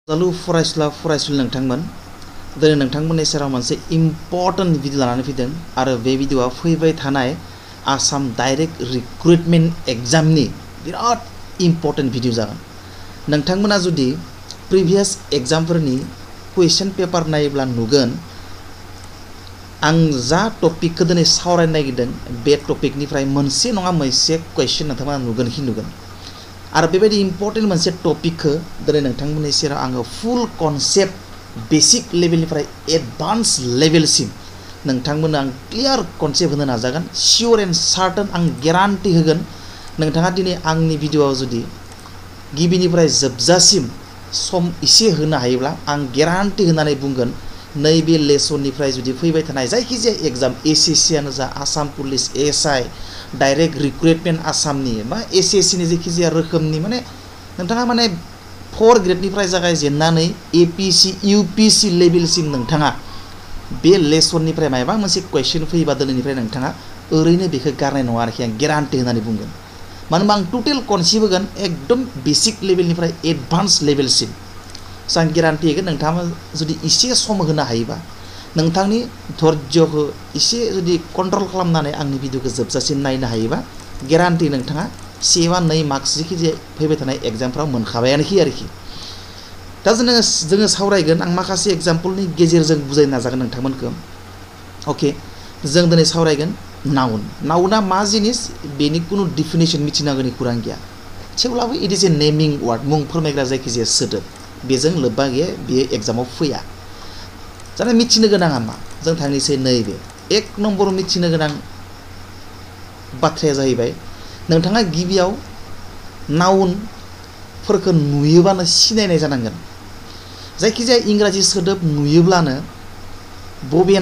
जालु फरायसुला फरायसुलि नोंथांमोन दिनै नोंथांमोननि सेराव मोनसे इम्पर्टेन्ट भिडिअ लानानै फैदों आरो बे भिडिअआ फैबाय थानाय आसाम डाइरेक्ट रिक्रुटमेन्ट एग्जामनि बिराद इम्पर्टेन्ट भिडिअ जागोन। नोंथांमोना जुदि प्रिभियास एग्जामफोरनि कुइसन पेपार नायोब्ला नुगोन आं जा टपिकखौ दिनै सावरायनो नागिरदों बे टपिकनिफ्राय मोनसे नङा मोनसे कुइसन नोंथांमोना नुगोन आरो बेबायदि इम्पर्टेन्ट मोनसे टपिकखौ दिनै नोंथांमोननि सेराव आङो फुल कनसेप्ट बेसिक लेभेलनिफ्राय एडभान्स लेभेलसिम नोंथांमोननो आं क्लियार कनसेप्ट होनो नाजागोन। सियर एन्ड सार्टेन आं गेरान्टि होगोन नोंथाङा दिनै आंनि भिडिअआव जुदि गिबिनिफ्राय जोबजासिम सम एसे होनो हायोब्ला आं गेरान्टि होनानै बुंगोन नैबे लेसननिफ्राय जुदि फैबाय थानाय जायखिजाया एग्जाम एसएससि आनो जा Assam police SI direct recruitment आसामनि बा एसएससिनि जायखिजाया रोखोमनि नोंथाङा 4 ग्रेडनिफ्राय जागायजेननानै एपिसि इउपिसि लेभेलसिम नोंथाङा बे लेसननिफ्राय माबा मोनसे कुइसन फैयोबा दिनैनिफ्राय नोंथाङा ओरैनो बेखौ गारनाय नङा आरोखि आं गेरान्टि होनानै बुंगोन। मानो होनबा आं टटेल कनसेप्ट होगोन एकदम बेसिक लेभेलनिफ्राय एडभान्स लेभेलसिम आं गेरान्टि होगोन नोंथाङा जुदि एसे सम होनो हायोबा नोंथांनि धैर्यखौ एसे जुदि कन्ट्रल खालामनानै आंनि भिडिअखौ जोबजासिम नायनो हायोबा गेरान्टि नोंथाङा 1 बा 2 मार्क्स जिखिजाया फैबाय थानाय एग्जामफ्राव मोनखाबायानोखि आरोखि। दा जोङो सावरायगोन आं माखासे एग्जाम्पलनि गेजेरजों बुजायनो नाजागोन नोंथांमोनखौ। अके जों दिनै सावरायगोन नाउन। नाउना मा जिनिस बेनि कुनु डिफिनिसन मिथिनांगौनि खुरां गैया, थेवब्लाबो इट इज ए नेमिं वार्ड मुं फोरमायग्रा जायखिजाया सोदोब बेजों लोब्बा गैया, बेयो एग्जामाव फैया। जाना मिथिनो गोनाङा मा जों थांनोसै नैबे 1 नम्बर मिथिनो गोनां बाथ्राया जाहैबाय नोंथाङा गिबियाव नाउनफोरखौ नुयोबानो सिनायनाय जानांगोन। जायखिजाया इंराजि सोदोब नुयोब्लानो बबे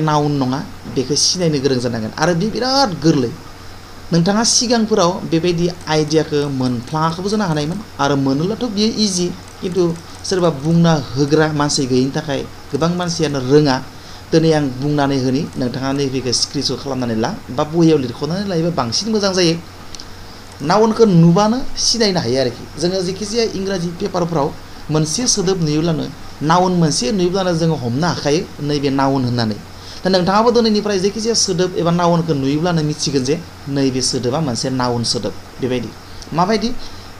नाउन नङा बेखौ सिनायनो गोरों जानांगोन आरो बे बिराद गोरलै। नोंथाङा सिगांफोराव बेबायदि आइडियाखौ मोनफ्लाङाखैबो जानो हानायमोन आरो मोनोब्लाथ' बियो इजि, खिन्थु सोरबा बुंना होग्रा मानसि गैयिनि थाखाय गोबां मानसियानो रोङा। दिनै आं बुंनानै होनि नोंथाङा नैबेखौ स्क्रिनशट खालामनानै ला बा बहियाव लिरख'नानै लायोबा बांसिन मोजां जायो। नाउनखौ नुबानो सिनायनो हायो आरोखि। जोङो जायखिजाया इंराजि पेपारफ्राव मोनसे सोदोब नुयोब्लानो नाउन मोनसे नुयोब्लानो जोङो हमनो हाखायो नैबे नाउन होननानै। दा नोंथाङाबो दिनैनिफ्राय जायखिजाया सोदोब एबा नाउनखौ नुयोब्लानो मिथिगोन जे नैबे सोदोबा मोनसे नाउन सोदोब। बेबायदि माबायदि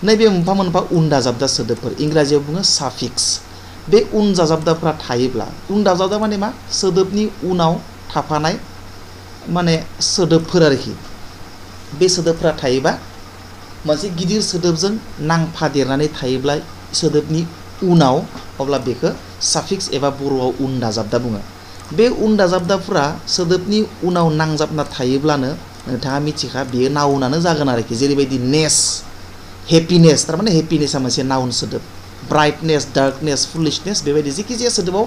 नैबे मोनफा उन दाजाबदा सोदोबफोर इंराजियाव बुङो साफिक्स। बे उन दाजाबदाफ्रा थायोब्ला उन दाजाबदा माने मा सोदोबनि उनाव थाफानाय सोदोबफोर आरोखि। बे सोदोबफ्रा थायोबा मोनसे गिदिर सोदोबजों नांफादेरनानै थायोब्ला सोदोबनि उनाव अब्ला बेखौ साफिक्स एबा बर'आव उन दाजाबदा बुङो। बे उन दाजाबदाफोरा सोदोबनि उनाव नांजाबना थायोब्लानो नोंथाङा मिथिखा बेयो नाउनानो जागोन आरोखि। जेरैबायदि नेस हेपिनेस, थारमाने हेपिनेसा मोनसे नाउन सोदोब। ब्राइटनेस, डार्कनेस, फुलिशनेस बेबायदि जेखिजाया सोदोबाव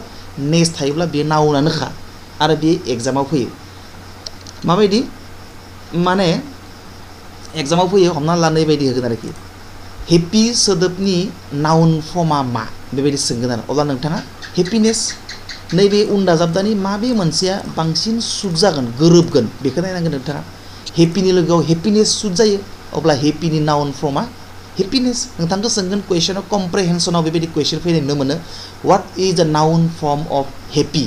नेस थायोब्ला बे नाउनानोखा आरो बे एग्जामाव फैयो। माबायदि एग्जामाव फैयो हमना लानाय बायदि होगोन आरोखि हेपि सोदोबनि नाउन फर्मा मा बेबायदि सोंगोन आरो अब्ला नोंथाङा हेपिनेस नैबे उन दाजाबदानि माबे मोनसेया बांसिन सुट जागोन गोरोबगोन बेखौ नायनांगोन नोंथाङा। हेपिनि लोगोआव हेपिनेस सुट जायो अब्ला हेपिनि नाउन फर्मा हेपिनेस। नोंथांखौ सोंगोन कुइसनाव कम्प्रेहेन्सनाव बेबायदि कुइसन फैनाय नुनो मोनो व्हाट इज द noun form of happy.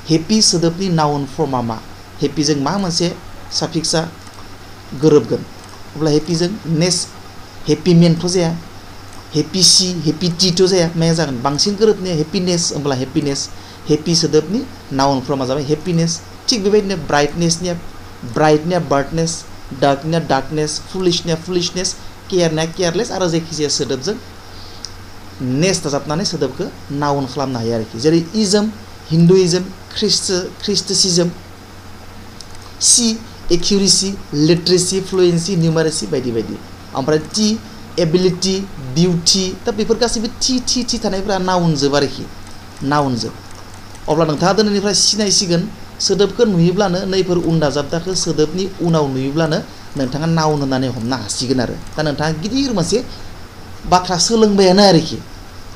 Happy सोदोबनि नाउन फर्मा मा, हेपिजों मा मोनसे साफिक्सा गोरोबगोन अब्ला हेपिजों नेस हेपिमेनथ' जाया, हेपिसि हेपिटिथ' जाया, माया जागोन बांसिन गोरोबनाया हेपिनेस। होमब्ला हेपिनेस हेपि सोदोबनि नाउन फर्मा जाबाय हेपिनेस। थिग बेबायदिनो ब्राइटनेसनिया ब्राइटनेस, डार्कनिया डार्कनेस, फुलिशनिया फुलिशनेस, केयारनिया केयारलेस आरो जायखिजाया सोदोबजों नेस दाजाबनानै सोदोबखौ नाउन खालामनो हायो आरोखि। जेरै इजम हिन्दुइजम, ख्रिस्टसिजम, सि एक्युरेसि, लिटारेसि, फ्लुएन्सि, निउमारेसि बायदि बायदि। ओमफ्राय टि एबिलिटि, बिउटि, दा बेफोर गासैबो थि थानायफ्रा नाउनजोब आरोखि, नाउनजोब। अब्ला नोंथाङा दिनैनिफ्राय सिनायसिगोन सोदोबखौ नुयोब्लानो नैफोर उन दाजाबदाखौ सोदोबनि उनाव नुयोब्लानो नोंथाङा नाउन होननानै हमनो हासिगोन आरो। दा नोंथाङा गिदिर मोनसे बाथ्रा सोलोंबायानो आरोखि,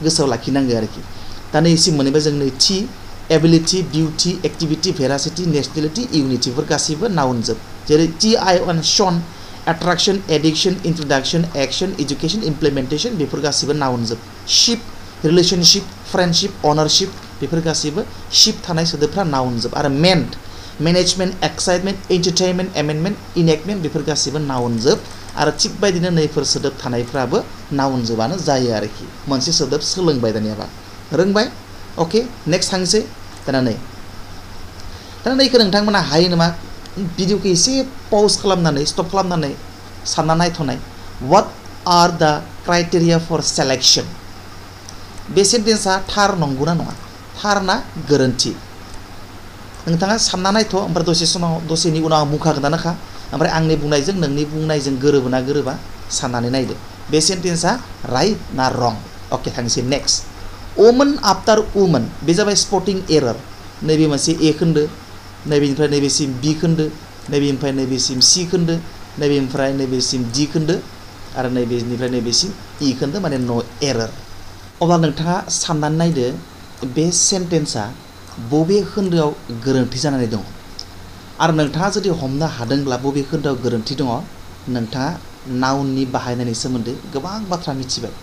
गोसोआव लाखिनांगौ आरोखि। दा नैसिम मोनैबाय जों नैथि ability, beauty, activity, veracity, nationality, इउनिटिफोर गासैबो नाउनजोब। जेरै टि आइ अन शन attraction, addiction, introduction, action, education, implementation बेफोर गासिबो नाउनजोब। शिप रिलेशनशिप फ्रेन्डशिप अनारशिप बेफोर गासैबो शिप थानाय सोदोबफ्रा नाउन जोब आरो ment management excitement entertainment amendment enactment बेफोर गासैबो नाउन जोब आरो थिग बायदिनो नैफोर सोदोब थानायफ्राबो नाउन जोबानो जायो आरोखि मोनसे सोदोब सोलोंबाय दानियाबा रोंबाय अके नेक्स्ट थांसै दाना नैखौ नोंथांमोना हायो नामा भिडिअखौ एसे पज खालामनानै स्टप खालामनानै सानना नायथ'नाय व्हाट आर द क्राइटेरिया फर सेलेक्शन बे सेन्टेन्सआ थार नंगौना नङा थार ना गोरोन्थि नोंथाङा सानना नायथ' ओमफ्राय दसेनि उनाव आं बुंखागोन दानोखा ओमफ्राय आंनि बुंनायजों नोंनि बुंनायजों गोरोबो ना गोरोबा साननानै नायदो बे सेन्टेन्सआ राइट ना रं अके थांसै नेक्स्ट वुमेन आफ्टार वुमेन बे जाबाय स्पटिं एरर नैबे मोनसे ए खोन्दो नैबेनिफ्राय नैबेसिम बि खोन्दो नैबेनिफ्राय नैबेसिम सि खोन्दो नैबेनिफ्राय नैबेसिम डि खोन्दो आरो नैबेनिफ्राय नैबेसिम इ खोन्दो माने नो एरर अब्ला नोंथाङा साननानै नायदो बे सेन्टेन्सआ बबे खोन्दोआव गोरोन्थि जानानै दङ आरो नोंथाङा जुदि हमनो हादोंब्ला बबे खोन्दोआव गोरोन्थि दङ नोंथाङा नाउननि बाहायनायनि सोमोन्दै गोबां बाथ्रा मिथिबाय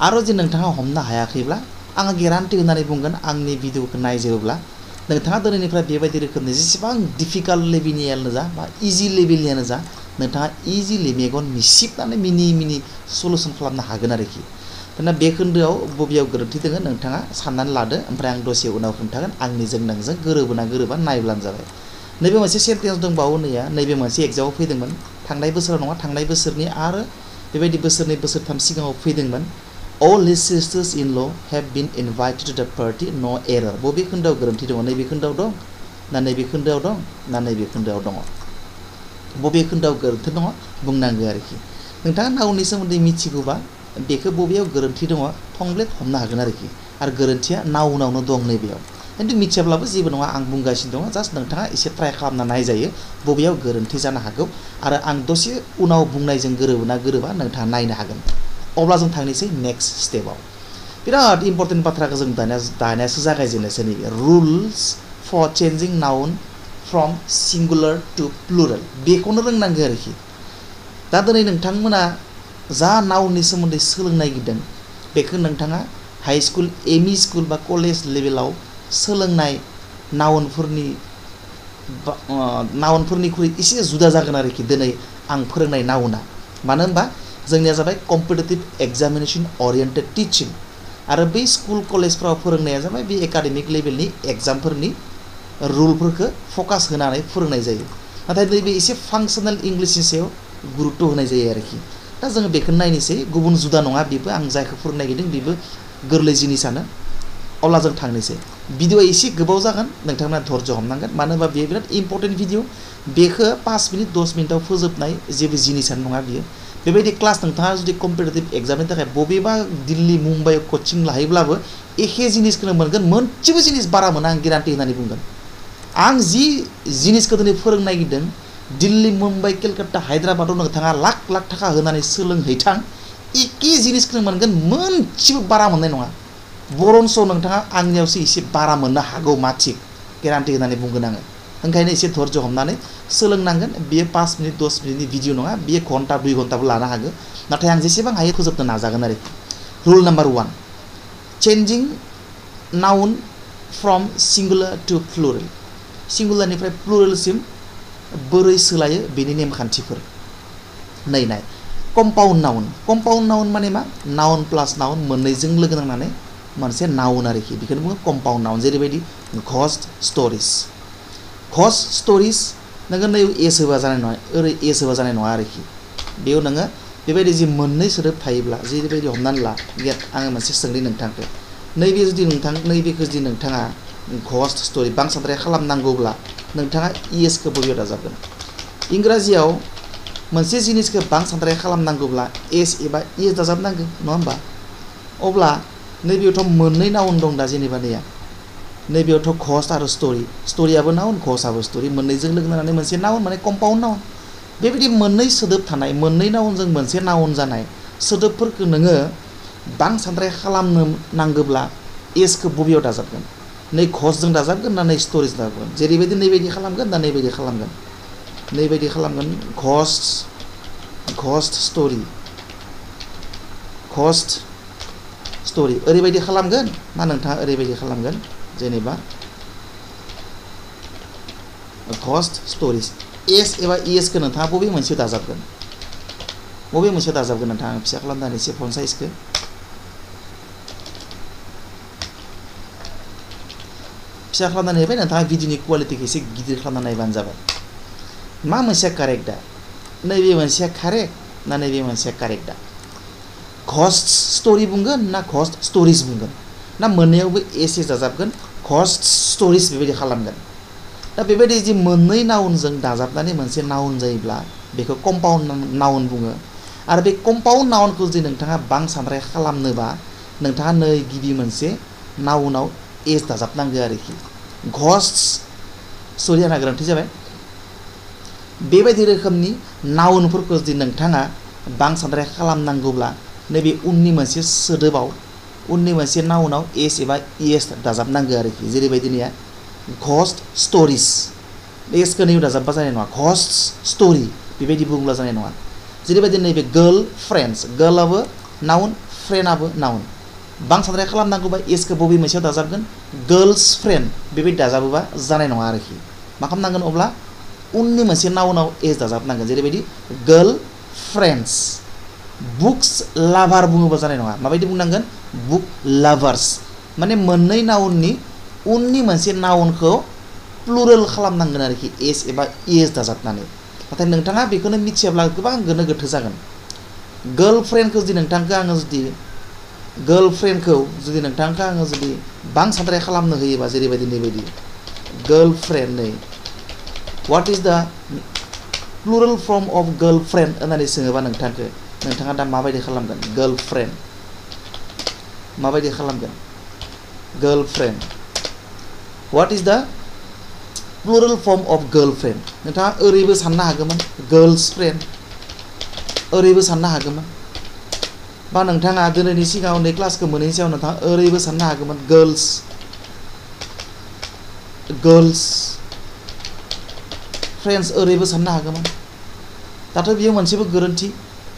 आरो जुदि नोंथाङा हमनो हायाखैब्ला आङो गेरान्टि होनानै बुंगोन आंनि भिडिअखौ नायजोबोब्ला नोंथाङा दिनैनिफ्राय बेबायदि रोखोमनि जेसेबां डिफिकाल्ट लेभेलनियानो जा बा इजि लेभेलनियानो जा नोंथाङा इजिलि मेगन मिसिबनानै मिनि सलुसन खालामनो हागोन आरोखि दाना बे खोन्दोआव बबेयाव गोरोन्थि दङ नोंथाङा साननानै लादो ओमफ्राय आं दसे उनाव खोन्थागोन आंनिजों नोंजों गोरोबोना गोरोबा नायब्लानो जाबाय नैबे मोनसे सेन्टेन्स दंबावो नैया नैबे मोनसे एग्जामाव फैदोंमोन थांनाय बोसोराव नङा थांनाय बोसोरनि आरो बेबायदि बोसोरनै बोसोरथाम सिगाङाव फैदोंमोन all his sisters-in-law have been invited to the party no error बबे खोन्दोआव गोरोन्थि दङ नैबे खोन्दोआव दं ना नैबे खोन्दोआव दं ना नैबे खोन्दोआव दङ बबे खोन्दोआव गोरोन्थि दङ बुंनांगौ आरोखि नोंथाङा नाउननि सोमोन्दै मिथिगौबा बेखौ बबेयाव गोरोन्थि दङ थंब्लेट हमनो हागोन आरोखि आरो गोरोन्थिया नाउनावनो दं नैबेयाव खिन्थु मिथियाब्लाबो जेबो नङा आं बुंगासिनो दङ जास्ट नोंथाङा एसे ट्राइ खालामना नायजायो बबेयाव गोरोन्थि जानो हागौ आरो आं दसे उनाव बुंनायजों गोरोबोना गोरोबा नोंथाङा नायनो हागोन अब्ला जों थांनोसै नेक्स्ट स्टेपआव बिराद इम्पर्टेन्ट बाथ्राखौ जों दानियासो जागायजेननोसै नैबे rules for changing noun from singular to plural बेखौनो रोंनांगौ आरोखि दा दिनै नोंथांमोना जा नाउननि सोमोन्दै सोलोंनो नागिरदों बेखौ नोंथाङा हाई स्कुल एमइ स्कुल बा कलेज लेभेलाव सोलोंनाय नाउनफोरनिख्रुइ एसे जुदा जागोन आरोखि दिनै आं फोरोंनाय नाउना मानो होनबा जोंनिया जाबाय कम्पिटिटिभ एग्जामिनेसन अरिएन्टेड टिचिं आरो बै स्कुल कलेजफ्राव फोरोंनाया जाबाय बे एकाडेमिक लेभेलनि एग्जामफोरनि रुलफोरखौ फकास होनानै फोरोंनाय जायो नाथाय नैबे एसे फांसनेल इंलिशनि सायाव गुरुत्व होनाय जायो आरोखि दा जोङो बेखौ नायनोसै गुबुन जुदा नङा बेबो आं जायखौ फोरोंनो नागिरदों बेबो गोरलै जिनिसानो अब्ला जों थांनोसै भिडिअआ एसे गोबाव जागोन नोंथांमोना धैर्य हमनांगोन मानो होनबा बेयो बिराद इम्पर्टेन्ट भिडिअ बेखौ 5 मिनिट 10 मिनिटाव फोजोबनाय जेबो जिनिसानो नङा बियो बेबायदि क्लास नोंथाङा जुदि कम्पिटिटिभ एग्जामनि थाखाय बबेबा दिल्ली मुम्बाइआव कचिं लाहैब्लाबो एखे जिनिसखौनो मोनगोन मोनसेबो जिनिस बारा मोना आं गेरान्टि होनानै बुंगोन आं जि जिनिसखौ दिनै फोरोंनो नागिरदों दिल्ली मुम्बाइ केलकाता हायद्राबादाव नोंथाङा लाख लाख थाखा होनानै सोलोंहैथां एखे जिनिसखौनो मोनगोन मोनसेबो बारा मोननाय नङा बरन्स नोंथाङा आंनियावसो एसे बारा मोननो हागौ मा थिग गेरान्टि होनानै बुंगोन आङो ओंखायनो एसे धैर्य हमनानै सोलोंनांगोन बेयो 5 मिनिट 10 मिनिटनि भिडिअ नङा बेयो घन्टा 2 घन्टाबो लानो हागौ नाथाय आं जेसेबां हायो फोजोबनो नाजागोन आरोखि rule number 1 changing noun from singular to plural सिंगुलारनिफ्राय प्लुरेलसिम बोरै सोलायो बेनि नेमखान्थिफोर नाय कम्पाउन्ड नाउन माने मा नाउन प्लास नाउन मोननैजों लोगो नांनानै मोनसे नाउन आरोखि बेखौनो बुङो कम्पाउन्ड नाउन जेरैबायदि घस्ट स्ट'रिज नोङो नै एस होबा जानाय नङा ओरै एस होबा जानाय नङा आरोखि बेयाव नोङो बेबायदि जि मोननै सोदोब थायोब्ला जेरैबायदि हमनानै ला आङो मोनसे सोंनि नोंथांखौ नैबेखौ जुदि नोंथाङा घस्ट स्ट'रि बांसाद्राय खालामनांगौब्ला नोंथाङा इएसखौ बबेयाव दाजाबगोन इंराजियाव मोनसे जिनिसखौ बांसाद्राय खालामनांगौब्ला एस एबा इएस दाजाबनांगौ नङा होमबा अब्ला नैबेयावथ' मोननै नाउन दं दा जेनेबा नैबेयावथ' घस्ट आरो स्ट'रियाबो नाउन घस्टआबो स्ट'रि मोननैजों लोगो नांनानै मोनसे नाउन माने कम्पाउन्ड नाउन बेबायदि मोननै सोदोब थानाय मोननै नाउनजों मोनसे नाउन जानाय सोदोबफोरखौ नोङो बांसाद्राय खालामनो नांगौब्ला एसखौ बबेयाव दाजाबगोन नै घस्टजों दाजाबगोन ना नै स्ट'रिजों दाजाबगोन जेरैबायदि नैबायदि खालामगोन ना नैबायदि खालामगोन घस्ट स्टोरी ओरैबायदि खालामगोन ना नोंथाङा ओरैबायदि खालामगोन जेनेबा घस्ट स्टोरीज एस एबा इएस खौ नोंथाङा बबे मोनसे दाजाबगोन नोंथाङा फिसा खालामनानै एसे फन्ट साइजखौ फिसा खालामनानै होबाय नोंथाङा भिडिअनि क्वालिटिखौ एसे गिदिर खालामना नायबानो जाबाय मा मोनसेया कारेक्ट दा नैबे मोनसेया कारेक्ट ना नैबे मोनसेया कारेक्ट दा घस्ट स्टोरी बुंगोन ना घस्ट स्टोरीज बुंगोन ना मोननैयावबो एस दाजाबगोन घस्ट स्टोरीज बेबायदि खालामगोन दा बेबायदि जि मोननै नाउनजों दाजाबनानै मोनसे नाउन जायोब्ला बेखौ कम्पाउन्ड नाउन बुङो आरो बे कम्पाउन्ड नाउनखौ जुदि नोंथाङा बांसाद्राय खालामनोबा नोंथाङा नै गिबि मोनसे नाउनाव एस दाजाबनांगौ आरोखि घस्ट स्टोरी आंना गोरोन्थि जाबाय बेबायदि रोखोमनि नाउनफोरखौ जुदि नोंथाङा बांसाद्राय खालामनांगौब्ला नैबे उननि मोनसे सोदोबाव उननि मोनसे नाउनाव एस एबा इएस दाजाबनांगौ आरोखि जेरैबायदि नैया घस्ट स्टोरीज एसखौ नैयाव दाजाबबा जानाय नङा घस्ट स्टोरी बेबायदि बुंब्ला जानाय नङा जेरैबायदि नैबे गर्ल फ्रेन्ड्स गर्लआबो नाउन फ्रेन्डआबो नाउन बांसाद्राय खालामनांगौबा एसखौ बबे मोनसेयाव दाजाबगोन गर्ल्स फ्रेन्ड बेबायदि दाजाबोबा जानाय नङा आरोखि मा खालामनांगोन अब्ला उननि मोनसे नाउनाव एस दाजाबनांगोन जेरैबायदि गर्ल फ्रेन्ड्स बुक्स लाभार बुङोबा जानाय नङा माबायदि बुंनांगोन बुक लाभार्स माने मोननै नाउननि उननि मोनसे नाउनखौ प्लुरेल खालामनांगोन आरोखि एस एबा इएस दाजाबनानै नाथाय नोंथाङा बेखौनो मिथियाब्ला गोबां गोनो गोथो जागोन गर्लफ्रेन्डखौ जुदि नोंथांखौ आङो जुदि बांसाद्राय खालामनो होयोबा जेरैबायदि नैबायदि गर्लफ्रेन्ड नै व्हाट इज द प्लुरेल फर्म अफ गर्लफ्रेन्ड होननानै सोङोबा नोंथाङा दा माबायदि खालामगोन गर्लफ्रेन्ड माबायदि खालामगोन गर्लफ्रेन्ड व्हाट इज द प्लुरेल फर्म अफ गर्लफ्रेन्ड नोंथाङा ओरैबो साननो हागौमोन गर्ल्स फ्रेन्ड ओरैबो साननो हागौमोन बा नोंथाङा दिनैनि सिगाङाव नै क्लासखौ मोनैनि सायाव नोंथाङा ओरैबो साननो हागौमोन गर्ल्स फ्रेन्ड्स ओरैबो साननो हागौमोन दाथ' बेयो मोनसेबो गोरोन्थि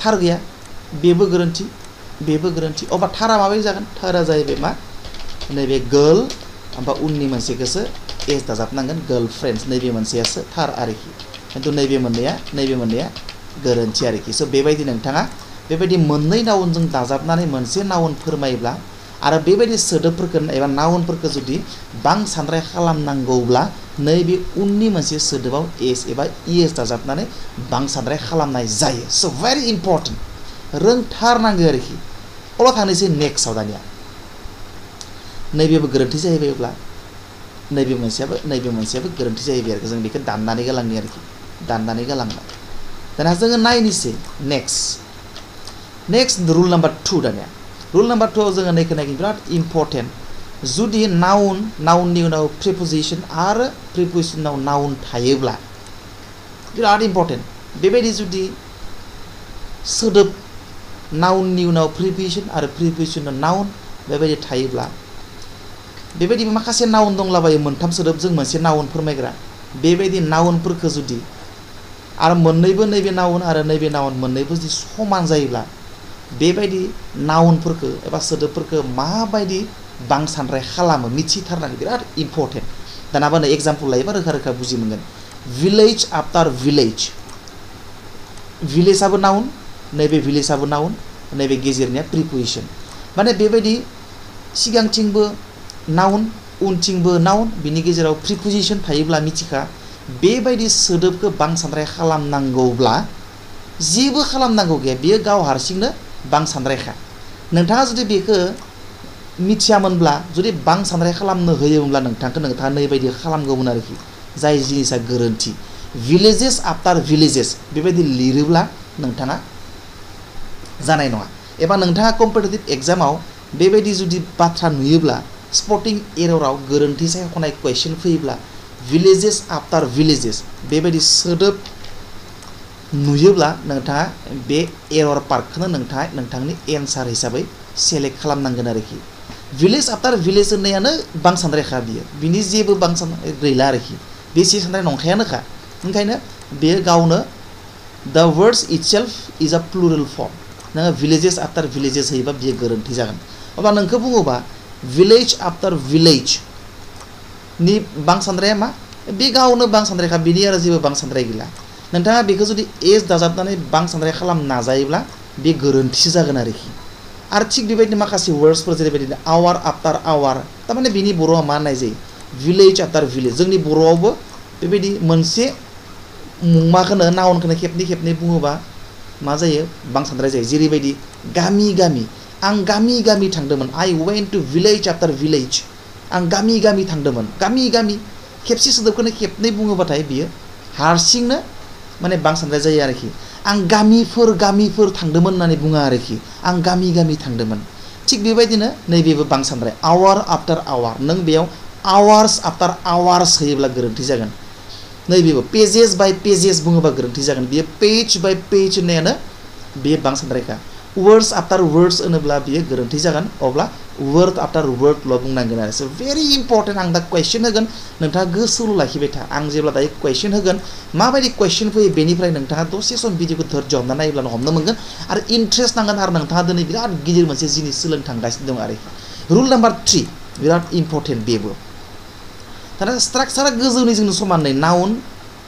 थार गैया बेबो गोरोन्थि अब्ला थारा माबायदि जागोन थारा जाहैबाय मा नैबे गर्ल ओमफ्राय उननि मोनसेखौसो एस दाजाबनांगोन गर्ल फ्रेन्ड्स नैबे मोनसेयासो थार आरोखि खिन्थु नैबे मोननैया गोरोन्थि आरोखि स' बेबायदि नोंथाङा बेबायदि मोननै नाउनजों दाजाबनानै मोनसे नाउन फोरमायोब्ला आरो बेबायदि सोदोबफोरखौ एबा नाउनफोरखौ जुदि बांसाद्राय खालामनांगौब्ला नैबे उननि मोनसे सोदोबाव एस एबा इएस दाजाबनानै बांसाद्राय खालामनाय जायो स' भेरि इम्पर्टेन्ट रोंथारनांगौ आरोखि अब्ला थांनोसै नेक्स्टआव दानिया नैबेबो गोरोन्थि जाहैबाय अब्ला नैबे मोनसेयाबो गोरोन्थि जाहैबाय आरोखि जों बेखौ दाननानै गालांनि आरोखि दाननानै गालांबाय दाना जोङो नायनोसै नेक्स्ट रुल नाम्बार 2 दानिया रुल नाम्बार 2 आव जोङो नायखो बिराद इम्पर्टेन्ट जुदि नाउननि उनाव प्रिपोजिशन आरो प्रिपोजिशनाव नाउन थायोब्ला बिराद इम्पर्टेन्ट बेबायदि जुदि सोदोब नाउननि उनाव प्रिपोजिशन आरो प्रिपोजिशनाव नाउन बेबायदि थायोब्ला बेबायदि माखासे नाउन दंलाबायो मोनथाम सोदोबजों मोनसे नाउन फोरमायग्रा बेबायदि नाउनफोरखौ जुदि आरो मोननैबो नैबे नाउन आरो नैबे नाउन मोननैबो जुदि समान जायोब्ला बेबायदि नाउनफोरखौ एबा सोदोबफोरखौ माबायदि बांसाद्राय खालामो मिथिथारनांगौ बिराद इम्पर्टेन्ट दानाबा नै एग्जाम्पल लायोबा रोखा बुजि मोनगोन भिलेज आफ्टार भिलेजआबो नाउन नैबे भिलेजआबो नाउन नैबे गेजेरनिया प्रिपोजिशन माने बेबायदि सिगांथिंबो नाउन उनथिंबो नाउन बिनि गेजेराव प्रिपोजिशन थायोब्ला मिथिखा बेबायदि सोदोबखौ बांसाद्राय खालामनांगौब्ला जेबो खालामनांगौ गैया बेयो गाव हारसिंनो बांसाद्रायखा नोंथाङा जुदि बेखौ मिथियामोनब्ला जुदि बांसाद्राय खालामनो होयोमोनब्ला नोंथाङा नैबायदि खालामगौमोन आरोखि जाय जिनिसा गोरोन्थि भिलेजेस आफ्टार भिलेजेस बेबायदि लिरोब्ला नोंथाङा जानाय नङा एबा नोंथाङा कम्पिटिटिभ एग्जामाव बेबायदि जुदि बाथ्रा नुयोब्ला स्पटिं एरराव गोरोन्थि सायख'नाय कुइसन फैयोब्ला भिलेजेस आफ्टार भिलेजेस बेबायदि सोदोब नुयोब्ला नोंथाङा बे एरर पार्टखौनो नोंथांनि एन्सार हिसाबै सेलेक्ट खालामनांगोन आरोखि भिलेज आफ्टार भिलेज होननायानो बांसाद्रायखा बिनि जेबो बांसाद्राय गैला आरोखि बे सानद्राय नंखायानोखा ओंखायनो बेयो गावनो the words itself is a plural form नोङो भिलेजेस आफ्टार भिलेजेस होयोबा बियो गोरोन्थि जागोन अब्ला नोंखौ बुङोबा village after village नि बांसानद्राया मा बे गावनो बांसानद्रायखा बिनि आरो जेबो बांसानद्राय गैला नोंथाङा बेखौ जुदि एस दाजाबनानै बांसानद्राय खालामनो नाजायोब्ला बे गोरोन्थिसो जागोन आरोखि आरो थिग बेबायदिनो माखासे वर्ड्सफोर जेरैबायदिनो आवार आफ्टार आवार थारमाने बिनि बर'आ मा होननाय जायो village after village जोंनि बर'आवबो बेबायदि मोनसे मुंमाखौनो नाउनखौनो खेबनै खेबनै बुङोबा मा जायो बांसानद्राय जायो जेरैबायदि गामि गामि आं गामि गामि थांदोंमोन I went to village after village आं गामि गामि थांदोंमोन गामि गामि खेबसे सोदोबखौनो खेबनै बुङोबाथाय बियो हारसिंनो माने बांसानद्राय जायो आरोखि आं गामिफोर थांदोंमोन होननानै बुङा आरोखि आं गामि गामि थांदोंमोन थिग बेबायदिनो नैबेबो बांसानद्राय आवार आफ्टार आवार नों बेयाव आवार्स आफ्टार आवार्स होयोब्ला गोरोन्थि जागोन नैबेबो पेजेस बाय पेजेस बुङोबा गोरोन्थि जागोन बियो पेज बाय पेज होननायानो बे बांसानद्रायखा वर्ड्स आफ्टार वर्ड्स होनोब्ला बियो गोरोन्थि जागोन अब्ला वर्ड आफ्टार वर्डल' बुंनांगोन आरो सो भेरि इम्पर्टेन्ट आं दा कुइसन होगोन नोंथाङा गोसोआव लाखिबाय था आं जेब्ला दायो कुइसन होगोन माबायदि कुइसन फैयो बेनिफ्राय नोंथाङा दसे सम भिडिअखौ धैर्य हमना नायोब्लानो हमनो मोनगोन आरो इन्ट्रेस्ट नांगोन आरो नोंथाङा दिनै बिराद गिदिर मोनसे जिनिस सोलोंनो थांगासिनो दं आरोखि रुल नाम्बार 3 बिराद इम्पर्टेन्ट बेबो दाना स्ट्राक्चारा गोजौनि जोंनो समानै नाउन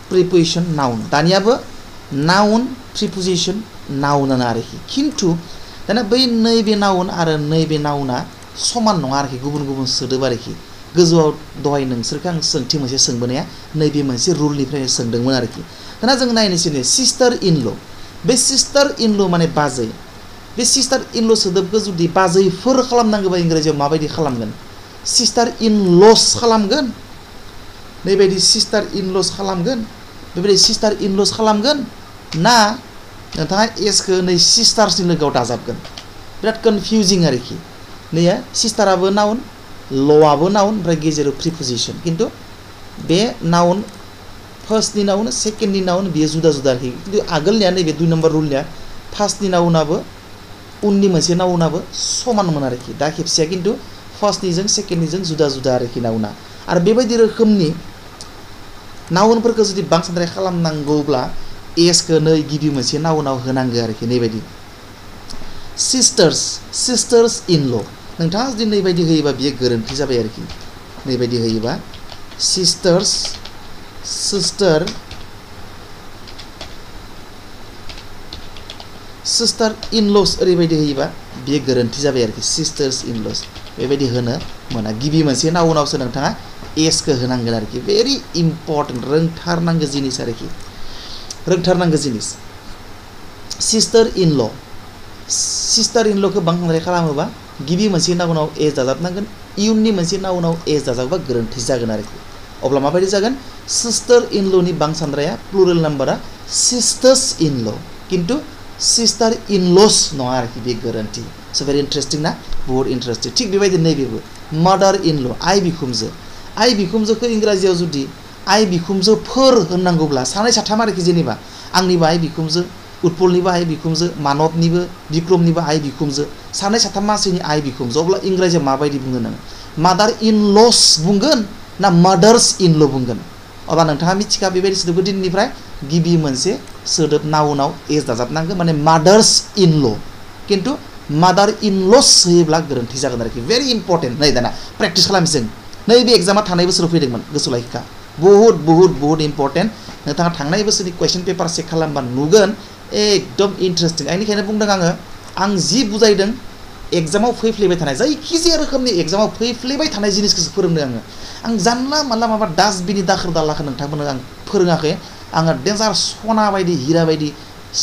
प्रिप'जिसन नाउन दानियाबो नाउन प्रिप'जिसन नाउनानो आरोखि खिन्थु दाना बै नैबे नाउन आरो नैबे नाउना समान नङा आरोखि गुबुन गुबुन सोदोब आरोखि गोजौआव दहाय नोंसोरखौ आं सोंथि मोनसे सोंबोनाया नैबे मोनसे रुलनिफ्रायनो सोंदोंमोन आरोखि दाना जों नायनोसै सिस्टार इन ल बे सिस्टार इन ल माने बाजै बे सिस्टार इन ल सोदोबखौ जुदि बाजैफोर खालामनांगौबा इंराजियाव माबायदि खालामगोन सिस्टार इन लस खालामगोन नैबायदि सिस्टार इन लस खालामगोन बेबायदि सिस्टार इन लस खालामगोन ना नोंथाङा एसखौ नै सिस्टार्सनि लोगोआव दाजाबगोन बिराद कनफिउजिं आरोखि नैया सिस्टाराबो नाउन ल'आबो नाउन ओमफ्राय गेजेराव प्रिप'जिसन खिन्थु बे नाउन फार्स्टनि नाउन सेकेन्डनि नाउन बियो जुदा जुदा आरोखि खिन्थु आगोलनिया नैबे 2 नम्बर रुलनिया फार्स्टनि नाउनाबो उननि मोनसे नाउनाबो समानमोन आरोखि दा खेबसेया खिन्थु फार्स्टनिजों सेकेन्डनिजों जुदा जुदा आरोखि नाउना आरो बेबायदि रोखोमनि नाउनफोरखौ जुदि बांसानद्राय खालामनांगौब्ला एसखौ नै गिबि मोनसे नाउनाव होनांगौ आरोखि नैबायदि सिस्टार्स इन ल नोंथाङा जुदि नैबायदि होयोबा बियो गोरोन्थि जाबाय आरोखि नैबायदि होयोबा सिस्टार इन लस ओरैबायदि होयोबा बियो गोरोन्थि जाबाय आरोखि सिस्टार्स इन लस बेबायदि होनो मोना गिबि मोनसे नाउनावसो नोंथाङा एसखौ होनांगोन आरोखि भेरि इम्पर्टेन्ट रोंथारनांगौ जिनिस आरोखि रोंथारनांगौ जिनिस सिस्टार इन ल'खौ बांद्राय खालामोबा गिबि मोनसे नाउनाव एस दाजाबनांगोन इयुननि मोनसे नाउनाव एस दाजाबोबा गोरोन्थि जागोन आरोखि अब्ला माबायदि जागोन सिस्टार इन ल'नि बांसानद्राया प्लुरेल नाम्बारा सिस्टार्स इन ल खिन्थु सिस्टार इन लस नङा आरोखि बे गोरोन्थि स' भेरि इन्टारेस्टिं ना बहुत इन्टारेस्टिं थिग बेबायदि नैबेबो मादार इन ल आइ बिखुमजोखौ इंराजियाव जुदि आइ बिखुमजोफोर होननांगौब्ला सानै साथाम आरोखि जेनेबा आंनिबो आइ बिखुमजो उत्पलनिबो आइ बिखुमजो मानबनिबो बिक्रमनिबो आइ बिखुमजो सानै साथाम मानसिनि आइ बिखुमजो अब्ला इंराजियाव माबायदि बुंगोन नोङो मादार इन लस बुंगोन ना मादार्स इन ल बुंगोन अब्ला नोंथाङा मिथिखा बेबायदि सोदोबखौ दिनैनिफ्राय गिबि मोनसे सोदोब नाउनाव एस दाजाबनांगोन माने मादार्स इन ल खिन्थु मादार इन लस होयोब्ला गोरोन्थि जागोन आरोखि भेरि इम्पर्टेन्ट नै दाना प्रेक्टिस खालामसै जों नैबे एग्जामा थांनाय बोसोराव फैदोंमोन गोसोआव लाखिखा बहुत इम्पर्टेन्ट नोंथाङा थांनाय बोसोरनि कुइसन पेपार चेक खालामबा नुगोन एकदम इन्टारेस्टिं बेनिखायनो बुंदों आं जि बुजायदों एग्जामाव फैफ्लेबाय थानाय जायखिजाया रोखोमनि एग्जामाव फैफ्लेबाय थानाय जिनिसखौसो फोरोंदों आं जानला मानला माबा डास्टबिननि दाखोर दालाखौ नोंथांमोननो आं फोरोङाखै आङो डेन्जार सना बायदि हिरा बायदि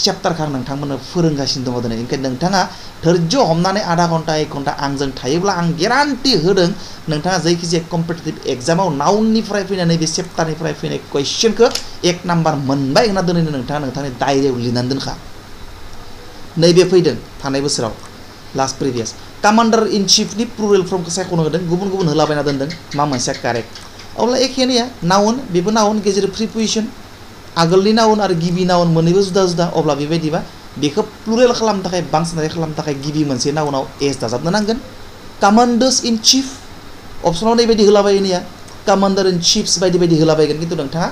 चेप्टारखौ आं नोंथांमोननो फोरोंगासिनो दङ दिनै ओंखायनो नोंथाङा धैर्य हमनानै आधा घन्टा 1 घन्टा आंजों थायोब्ला आं गेरान्टि होदों नोंथाङा जायखिजाया कम्पिटिटिभ एग्जामाव नाउननिफ्राय फैनानै बे चेप्टारनिफ्राय फैनाय कुइसनखौ 1 नाम्बार मोनबाय होनना दोनैनो नोंथाङा नोंथांनि डायरियाव लिरनानै दोनखा नैबे फैदों थांनाय बोसोराव लास्ट प्रिभियास कमान्डार इन चिफनि प्लुरेल फर्मखौ सायख'नो होदों गुबुन गुबुन होलाबायना दोनदों मा मोनसेया कारेक्ट अब्ला एखेनिया नाउन बेबो नाउन गेजेर प्रिप'जिसन आगोलनि नाउन आरो गिबि नाउन मोननैबो जुदा जुदा अब्ला बेबायदिबा बेखौ प्लुरेल खालामनो थाखाय बांसिनारि खालामनो थाखाय गिबि मोनसे नाउनाव एस दाजाबनो नांगोन कमान्डार्स इन चिफ अपसनाव नैबायदि होलाबायनिया कमान्डार इन चिफ्स बायदि बायदि होलाबायगोन खिन्थु नोंथाङा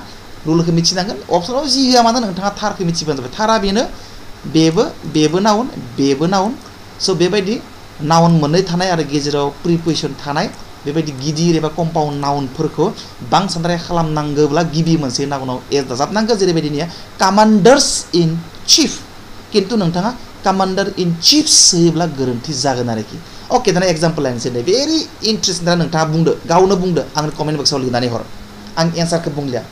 रुलखौ मिथिनांगोन अपसनाव जि होआ मानो नोंथाङा थारखौ मिथिबानो जाबाय थारा बेनो बेबो नाउन स' बेबायदि नाउन मोननै थानाय आरो गेजेराव प्रिप'जिशन थानाय बेबायदि गिदिर एबा कम्पाउन्ड नाउनफोरखौ बांसानद्राय खालामनांगौब्ला गिबि मोनसे नाउनाव एस दाजाबनांगौ जेरैबायदि कामान्डार्स इन चिफ किन्तु नोंथाङा कामान्डार इन चिफ्स होयोब्ला गोरोन्थि जागोन आरोखि अके दाना एग्जाम्पल लानोसै नै भेरि इन्टारेस्टिं दा नोंथाङा बुंदो गावनो बुंदो आंनो कमेन्ट बक्सआव लिरनानै हर आं एन्सारखौ बुंलिया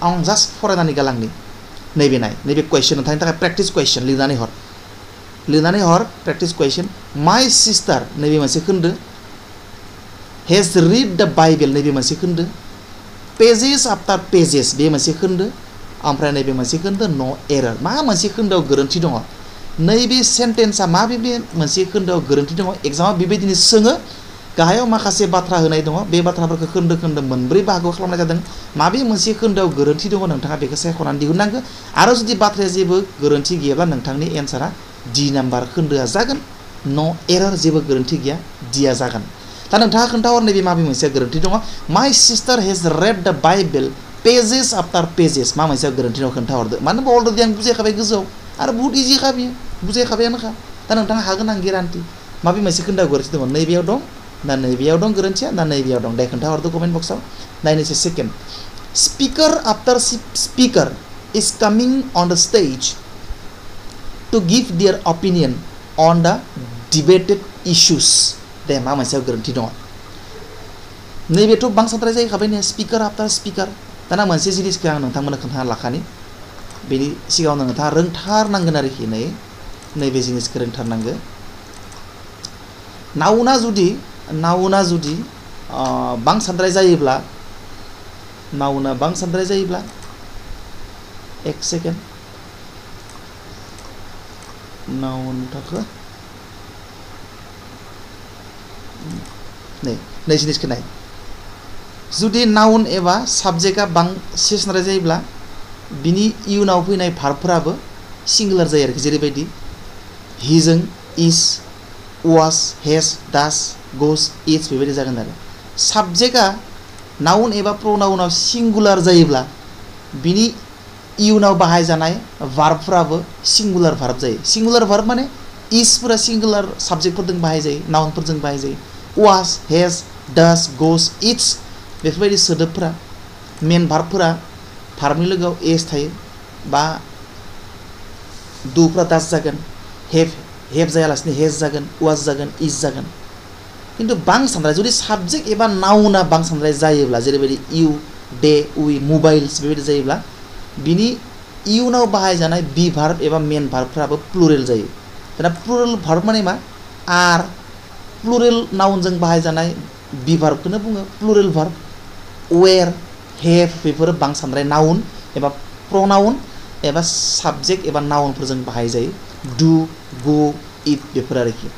आं जास्ट फरायनानै गालांनि नैबे नाय नैबे कुवेश्चन नोंथांनि थाखाय प्रेक्टिस कुवेश्चन लिरनानै हर प्रेक्टिस कुवेश्चन माय सिस्टार नैबे मोनसे खोन्दो हेज रिड द बाइबेल नैबे मोनसे खोन्दो पेजेस आफ्टार पेजेस बे मोनसे खोन्दो ओमफ्राय नैबे मोनसे खोन्दो नो एरर मा मोनसे खोन्दोआव गोरोन्थि दङ नैबे सेन्टेन्सआ माबे मोनसे खोन्दोआव गोरोन्थि दङ एग्जामाव बेबायदिनो सोङो गाहायाव माखासे बाथ्रा होनाय दङ बे बाथ्राफोरखौ खोन्दो खोन्दो मोनब्रै बाहागोआव खालामनाय जादों माबे मोनसे खोन्दोआव गोरोन्थि दङ नोंथाङा बेखौ सायख'नानै दिहुननांगौ आरो जुदि बाथ्राया जेबो गोरोन्थि गैयाब्ला नोंथांनि एन्सारा डि नाम्बार खोन्दोआ जागोन नो एरर जेबो गोरोन्थि गैया डिआ जागोन दा नोंथाङा खोन्थाहर नैबे माबे मोनसेया गोरोन्थि दङ माय sister hedge read the Bible pages after pages मा मोनसेया गोरोन्थि दङ खोन्थाहरदो मानो होनबा अलरेडि आं बुजायखाबाय गोजौआव आरो बहुत इजिखा बियो बुजायखाबायानोखा दा नोंथाङा हागोन आं गेरान्टि माबे मोनसे खोन्दोआव गोरोन्थि दङ नैबेयाव दं ना नैबेयाव दं गोरोन्थिया ना नैबेयाव दं दे खोन्थाहरदो कमेन्ट बक्सआव नायनोसै second speaker after speaker is coming on the stage to give their opinion on the debated issues they मा मोनसेयाव गोरोन्थि दङ नैबेथ' बांसाद्राय जाहैखाबाय ने स्पिकार आफ्टार स्पिकार दाना मोनसे जिनिसखौ आं नोंथांमोननो खोन्थाना लाखानि बेनि सिगाङाव नोंथाङा रोंथारनांगोन आरोखि नैबे जिनिसखौ रोंथारनांगौ नाउना जुदि बांसाद्राय जायोब्ला नाउना बांसाद्राय जायोब्ला एक सेकेन्ड नाउन थाखो नै जिनिसखौ नाय जुदि नाउन एबा साबजेक्टआ बांसिनद्राय जायोब्ला बिनि इयुनाव फैनाय भार्बफोराबो सिंगुलार जायो आरोखि जेरैबायदि हिजों इज वाज हेज डास गोस इट्स बेबायदि जागोन आरो साबजेक्टआ नाउन एबा प्रनाउनाव सिंगुलार जायोब्ला बिनि इयुनाव बाहायजानाय भार्बफोराबो सिंगुलार भार्ब जायो सिंगुलार भार्ब माने इजफोरा सिंगुलार साबजेक्टफोरजों बाहायजायो नाउनफोरजों बाहायजायो वाज हेज डास गोस इट्स बेफोरबायदि सोदोबफोरा मेन भार्बफोरा भार्बनि लोगोआव एस थायो बा दुफोरा डास जागोन हेभ जायालासिनो हेज जागोन वाज जागोन इज जागोन किन्तु बांसानद्राय जुदि साबजेक्ट एबा नाउना बांसानद्राय जायोब्ला जेरैबायदि इउ दे उइ मबाइल्स बेबायदि जायोब्ला बिनि इयुनाव बाहायजानाय बि भार्ब एबा मेन भार्बफ्राबो प्लुरेल जायो दाना प्लुरेल भार्ब माने मा आर प्लुरेल नाउनजों बाहायजानाय बि भार्बखौनो बुङो प्लुरेल भार्ब वेर हेभ बेफोरो बांसानद्राय नाउन एबा प्रनाउन एबा साबजेक्ट एबा नाउनफोरजों बाहायजायो डु गो इट बेफोर आरोखि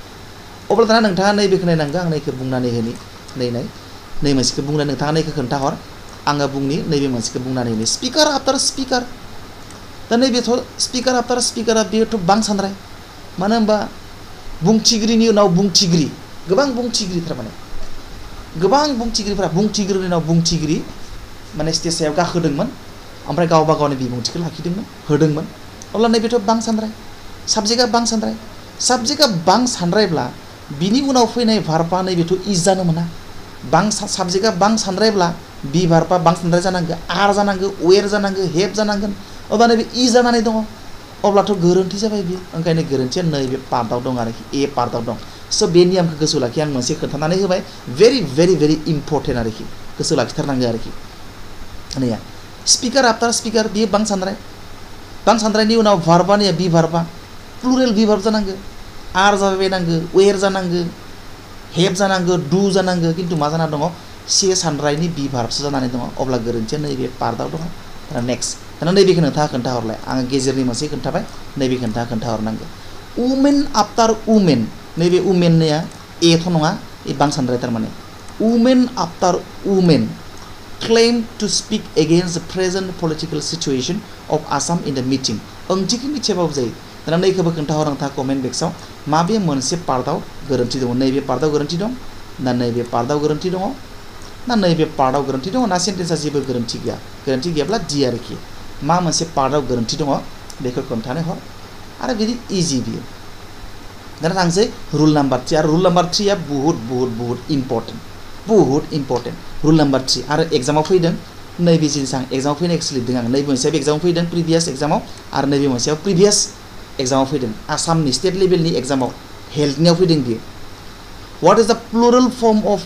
अब्ला दाना नोंथाङा नैबेखौ नायनांगौ आं नैखौ बुंनानै होनि नै मोनसेखौ बुंनानै नोंथाङा नैखौ खोन्थाहर आङो बुंनि नैबे मोनसेखौ बुंनानै होनि स्पिकार आफ्टार स्पिकार दा नैबेथ' स्पिकार आफ्टार स्पिकारा बेथ' बांसानद्राय मानो होनबा बुंथिगिरिनि उनाव बुंथिगिरि गोबां बुंथिगिरि थारमाने गोबां बुंथिगिरिफोरा बुंथिगिरिनि उनाव बुंथिगिरि माने स्टेज सायाव गाखोदोंमोन ओमफ्राय गावबा गावनि बिबुंथिखौ लाखिदोंमोन होदोंमोन अब्ला नैबेथ' बांसानद्राय साबजेक्टआ बांसानद्रायब्ला बिनि उनाव फैनाय भार्बा नैबेथ' इज जानो मोना साबजेक्टआ बांसानद्रायब्ला बि भार्बा बांसानद्राय जानांगौ आर जानांगौ वेर जानांगौ हेभ जानांगोन अब्ला नैबे इ जानानै दङ अब्लाथ' गोरोन्थि जाबाय बियो ओंखायनो गोरोन्थिया नैबे पार्टआव दं आरोखि ए पार्टआव दं स' बे नियमखौ गोसोआव लाखि आं मोनसे खोन्थानानै होबाय भेरि भेरि भेरि इम्परटेन्ट आरोखि गोसोआव लाखिथारनांगौ आरोखि नैया स्पिकार आफ्टार स्पिकार बियो बांसानद्रायनि उनाव भार्बा नैया बि भार्बा प्लुरेल बि भार्ब जानांगौ आर जाबायनांगौ वेर जानांगौ हेभ जानांगौ डु जानांगौ खिन्थु मा जाना दङ से सानद्रायनि बि भार्बसो जानानै दङ अब्ला गोरोन्थिया नैबे पार्टआव दङ दाना नेक्स्ट दाना नैबेखौ नोंथाङा खोन्थाहरलाय आङो गेजेरनि मोनसे खोन्थाबाय नैबे नोंथाङा खोन्थाहरनांगौ उमेन आफ्टार उमेन नैबे उमेननिया एथ' नङा ए बांसानद्राय थारमाने women after women claim to speak against the present political situation of Assam in the meeting ओंथिखौ मिथियाबाबो जायो दाना नैखौबो खोन्थाहर नोंथाङा कमेन्ट बक्सआव माबे मोनसे पार्टआव गोरोन्थि दङ नैबे पार्टआव गोरोन्थि दं ना नैबे पार्टआव गोरोन्थि दङ ना नैबे पार्टआव गोरोन्थि दङ ना सेन्टेन्सआ जेबो गोरोन्थि गैयाब्ला दि आरोखि मा मोनसे पार्टआव गोरोन्थि दङ बेखौ खोन्थानो हर आरो बिदि इजि बियो दाना थांसै रुल नाम्बार 3 आरो रुल नाम्बार 3 आ बहुत इम्पर्टेन्ट रुल नाम्बार 3 आरो एग्जामाव फैदों नैबे जिनिस आं एग्जामाव फैनायखौ लिरदों आं नैबे मोनसेयाव एग्जामाव फैदों प्रिभियास एग्जामाव आरो नैबे मोनसेयाव प्रिभियास एग्जामाव फैदों आसामनि स्टेट लेभेलनि एग्जामाव हेल्थनियाव फैदों बियो व्हाट इज द प्लुरेल फर्म अफ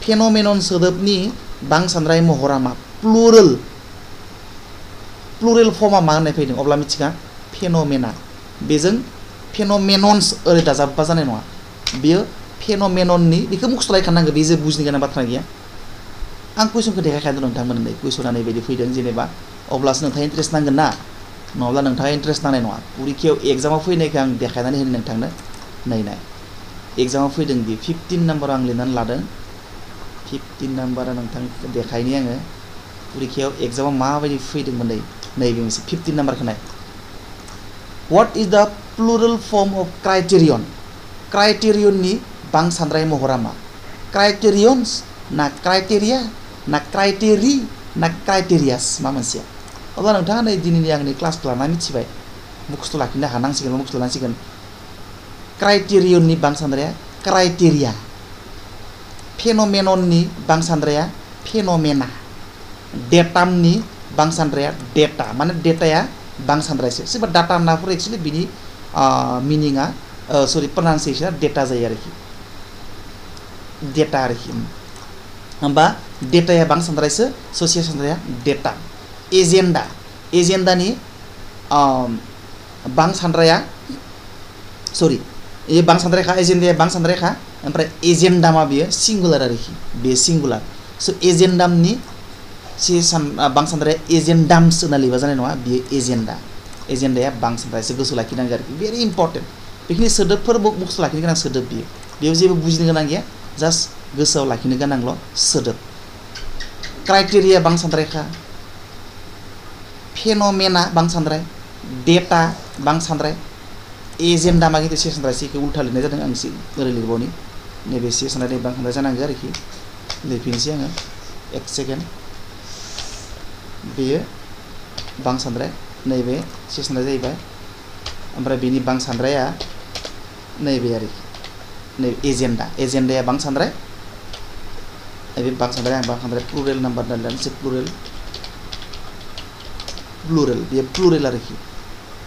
फेनोमेनन सोदोबनि बांसानद्राय महरा मा प्लुरेल फर्मा मा होननाय फैदों अब्ला मिथिगा फेनोमेना बेजों फेनोमेनन्स ओरै दाजाबबा जानाय नङा बियो फेनोमेनननि बेखौ मुखस्थ'लायखानांगौ बे जे बुजिनो गोनां बाथ्रा गैया आं कुइसनखौ देखायखादों नोंथांमोननो कुइसना नैबायदि फैदों जेनेबा अब्लासो नोंथाङा इन्ट्रेस्ट नांगोन ना नङाब्ला नोंथाङा इन्ट्रेस्ट नांनाय नङा परिखायाव एग्जामाव फैनायखौ आं देखायनानै होनो नोंथांनो नाय एग्जामाव फैदों बि 15 नाम्बार आं लिरनानै लादों 15 नाम्बारा नोंथां देखायनि आङो परिखायाव एग्जामाव माबायदि फैदोंमोन नैबे मोनसे 15 नाम्बारखौ नाय व्हाट इज द प्लुरेल फर्म अफ क्राइटेरियननि बांसानद्राय महरा मा क्राइटेरियन्स ना क्राइटेरिया ना क्राइटेरि ना क्राइटेरियास मा मोनसेया अब्ला नोंथाङा नै दिनैनि आंनि क्लासखौ लाना मिथिबाय मुखस्थ' लाखिनो हानांसिगोन क्राइटेरियननि बांसानद्राया क्राइटेरिया फेनोमेनननि बांसानद्राया फेनोमेना डेटामनि बांसानद्राया डेटा माने डेटाया बांसानद्रायसो सोरबा डाटा होननाफोर एक्चुअली बिनि मिनिङा प्रनाउन्सिएसना डेटा जायो आरोखि डेटा आरोखि होमबा डेटाया बांसानद्रायसो ससिया सानद्राया डेटा एजेन्डानि बांसानद्राया ये बांसानद्रायखा एजेन्डाया बांसानद्रायखा ओमफ्राय एजेन्डामा बियो सिंगुलार आरोखि बे सिंगुलार सो एजेन्डामनि बांसानद्राया एजेन्डाम्स होनना लिरबा जानाय नङा बियो एजेन्डाया बांसानद्रायसो गोसोआव लाखिनांगौ आरोखि भेरि इम्पर्टेन्ट बेखिनि सोदोबफोर मुखस्थ' लाखिनो गोनां सोदोब बियो बेयाव जेबो बुजिनो गोनां गैया जास्ट गोसोआव लाखिनो गोनांल' सोदोब क्राइटेरिया बांसानद्रायखा फेनोमेना बांसानद्राय डेटा बांसानद्राय एजेन्डा मा खिन्थु सेसनद्रायसो उल्था लिरनाय जादों आं एसे ओरै लिरबावनि नैबे सेसनद्राय बांसानद्राय जानांगौ आरोखि लिरफिनसै आङो 1 सेकेन्ड बेयो बांसानद्राय नैबे सेसनद्राय जाहैबाय ओमफ्राय बेनि बांसानद्राया नैबे आरोखि नैबे एजेन्डाया बांसानद्राय नैबे बांसानद्राय आं बांसानद्राय प्लुरेल नाम्बार होननानै प्लुरेल बेयो प्लुरेल आरोखि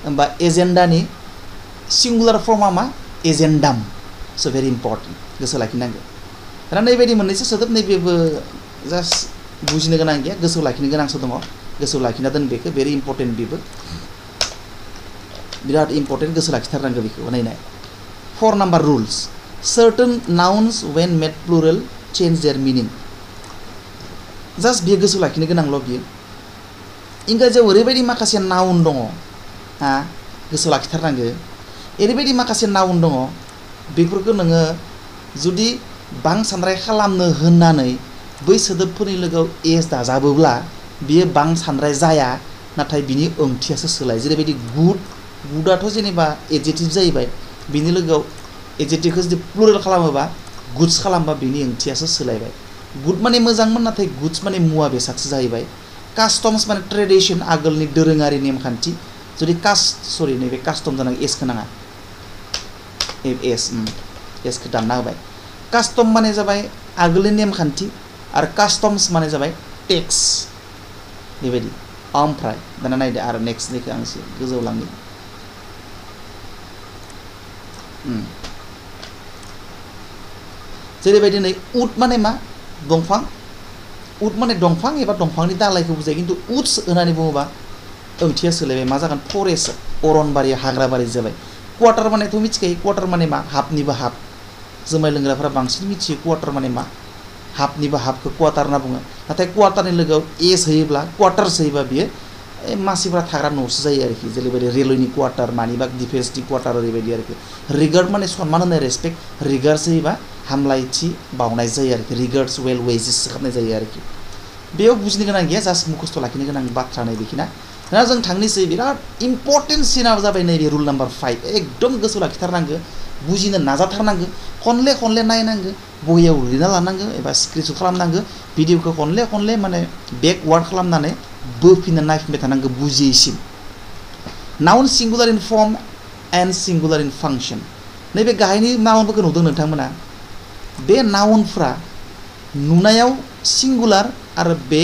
होमबा एजेन्डानि सिंगुलार फर्मा मा एजेन्डाम सो भेरि इम्पर्टेन्ट गोसोआव लाखिनांगौ दा नैबायदि मोननैसो सोदोब नैबेबो जास्ट बुजिनो गोनां गैया गोसोआव लाखिनो गोनांसो दङ गोसोआव लाखिना दोन बेखौ भेरि इम्पर्टेन्ट बेबो बिराद इम्पर्टेन्ट गोसोआव लाखिथारनांगौ बेखौ नायनाय 4 number rules certain nouns when made plural change their meaning just बियो गोसोआव लाखिनो गोनांल' बियो इंराजियाव ओरैबायदि माखासे नाउन दङ हा गोसोआव लाखिथारनांगौ ओरैबायदि माखासे नाउन दङ बेफोरखौ नोङो जुदि बांसानद्राय खालामनो होननानै बै सोदोबफोरनि लोगोआव एस दाजाबोब्ला बियो बांसानद्राय जाया नाथाय बिनि ओंथियासो सोलाय जेरैबायदि गुडआथ' जेनेबा एडजेक्टिभ जाहैबाय बिनि लोगोआव एडजेक्टिभखौ जुदि प्लुरेल खालामोबा गुड्स खालामबा बिनि ओंथियासो सोलायबाय गुड माने मोजांमोन नाथाय गुड्स माने मुवा बेसादसो जाहैबाय कास्टम्स माने ट्रेडिशन आगोलनि दोरोङारि नेमखान्थि जुदि नैबे कास्टम जानांगौ एसखौ नाङा एसखौ दानना होबाय कास्टम माने जाबाय आगोलनि नेमखान्थि आरो कास्टम्स माने जाबाय टेक्स बेबायदि ओमफ्राय दाना नायदो आरो नेक्स्टनिखौ आं एसे गोजौआव लांनि जेरैबायदि नै उड माने मा दंफां उड माने दंफां एबा दंफांनि दालायखौ बुजायो खिन्थु उड्स होननानै बुङोबा ओंथिया सोलायबाय मा जागोन फरेस्ट अरनबारि हाग्राबारि जाबाय क्वार्टार मानेथ' मिथिखायो क्वार्टार माने मा हाफनिबो हाफ जुमाय लोंग्राफोरा बांसिन मिथियो क्वार्टार माने मा हाफनिबो हाफखौ क्वार्टार होनना बुङो नाथाय क्वार्टारनि लोगोआव एस होयोब्ला क्वार्टार्स होयोबा बियो मानसिफ्रा थाग्रा न'सो जायो आरोखि जेरैबायदि रेलवेनि क्वार्टार मानिबा डिफेन्सनि क्वार्टार ओरैबायदि आरोखि रिगार्ड माने सनमान होनाय रेसपेक्ट रिगार्ड्स होयोबा हामलायथि बावनाय जायो आरोखि रिगार्ड्स वेल वेजेस खालामनाय जायो आरोखि बेयाव बुजिनो गोनां गैया जास्ट मुखस्थ' लाखिनो गोनां बाथ्रा नैबेखिना दा जों थांनोसै बिराद इम्पर्टेन्ट सिना जाबाय नैबे रुल नाम्बार 5 एकदम गोसोआव लाखिथारनांगौ बुजिनो नाजाथारनांगौ खनले नायनांगौ बहियाव लिरना लानांगौ एबा स्क्रिनशट खालामनांगौ भिडिअखौ खनले माने बेकवार्ड खालामनानै बोफिनना नायफिनबाय थानांगौ बुजियैसिम नाउन सिंगुलार इन फर्म एन्ड सिंगुलार इन फांक्शन नैबे गाहायनि नाउनफोरखौ नुदों नोंथांमोना बे नाउनफ्रा नुनायाव सिंगुलार आरो बे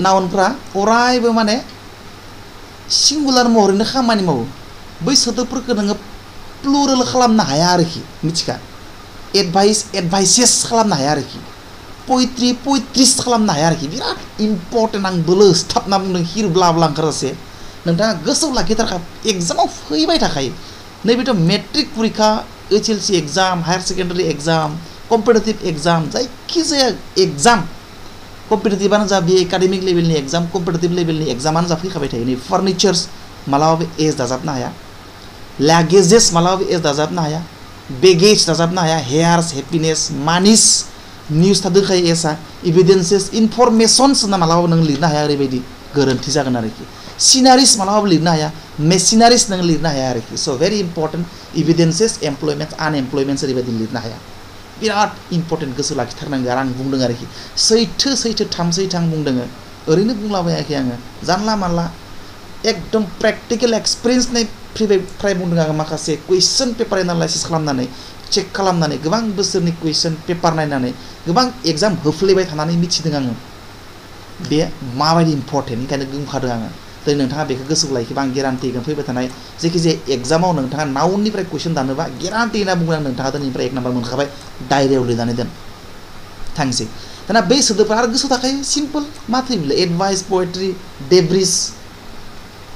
नाउनफ्रा अरायबो माने सिंगुलार महरैनो खामानि मावो बै सोदोबफोरखौ नोङो प्लुरेल खालामनो हाया आरोखि मिथिखा एडभाइसेस खालामनो हाया आरोखि पोइट्रिस खालामनो हाया आरोखि बिराद इम्पर्टेन्ट आं बोलो स्थाबना बुंदों हिरब्ला ब्ला ओंखारजासे नोंथाङा गोसोआव लाखिथारखा एग्जामाव फैबाय थाखायो नैबेथ' मेट्रिक परिखा HLC exam higher secondary exam competitive exam जायखिजाया एग्जाम कम्पिटिटिभानो जा बे एकाडेमिक लेभेलनि एग्जाम कम्पिटिटिभ लेभेलनि एग्जामानो जा फैखाबाय थायो नै फार्निचार्स मालाबाबो एज दाजाबनो हाया लागेजेस मालाबाबो एज दाजाबनो हाया बेगेज दाजाबनो हाया हेयार्स हेपिनेस मानिस निउस थादोंखायो एसआ इभिडेन्सेस इनफरमेसन्स होनना मालाबाबो नों लिरनो हाया ओरैबायदि गोरोन्थि जागोन आरोखि सिनारिस मालाबाबो लिरनो हाया मेसिनारिस नों लिरनो हाया आरोखि स' भेरि इम्पर्टेन्ट इभिडेन्सेस एमप्लयमेन्ट आनएमप्लयमेन्ट्स ओरैबायदि लिरनो हाया बिराद इम्पर्टेन्ट गोसो लाखिथारनांगौ आरो आं बुंदों आरोखि सैथो थाम बुंदों ओरैनो बुंलाबायाखै आङो जानला मानला एकदम प्रेक्टिकेल एक्सपिरियेन्सनि फ्राय बुंदों आङो माखासे कुइसन पेपार एनालाइसिस खालामनानै चेक खालामनानै गोबां बोसोरनि कुइसन पेपार नायनानै गोबां एग्जाम होफ्लेबाय थानानै मिथिदों आङो बे माबायदि इम्पर्टेन्ट ओंखायनो बुंखादों आङो दिनै नोंथाङा बेखौ गोसोआव लाखिबा आं गेरान्टि होगोन फैबाय थानाय जायखिजाया एग्जामाव नोंथाङा नाउननिफ्राय कुइसन दानोबा गेरान्टि होनना बुंदों आं नोंथाङा दिनैनिफ्राय 1 नाम्बार मोनखाबाय डायरियाव लिरनानै दोन थांसै दाना बै सोदोबफ्रा आरो गोसोआव थाखायो सिम्पल मा थैब्ला advice poetry debris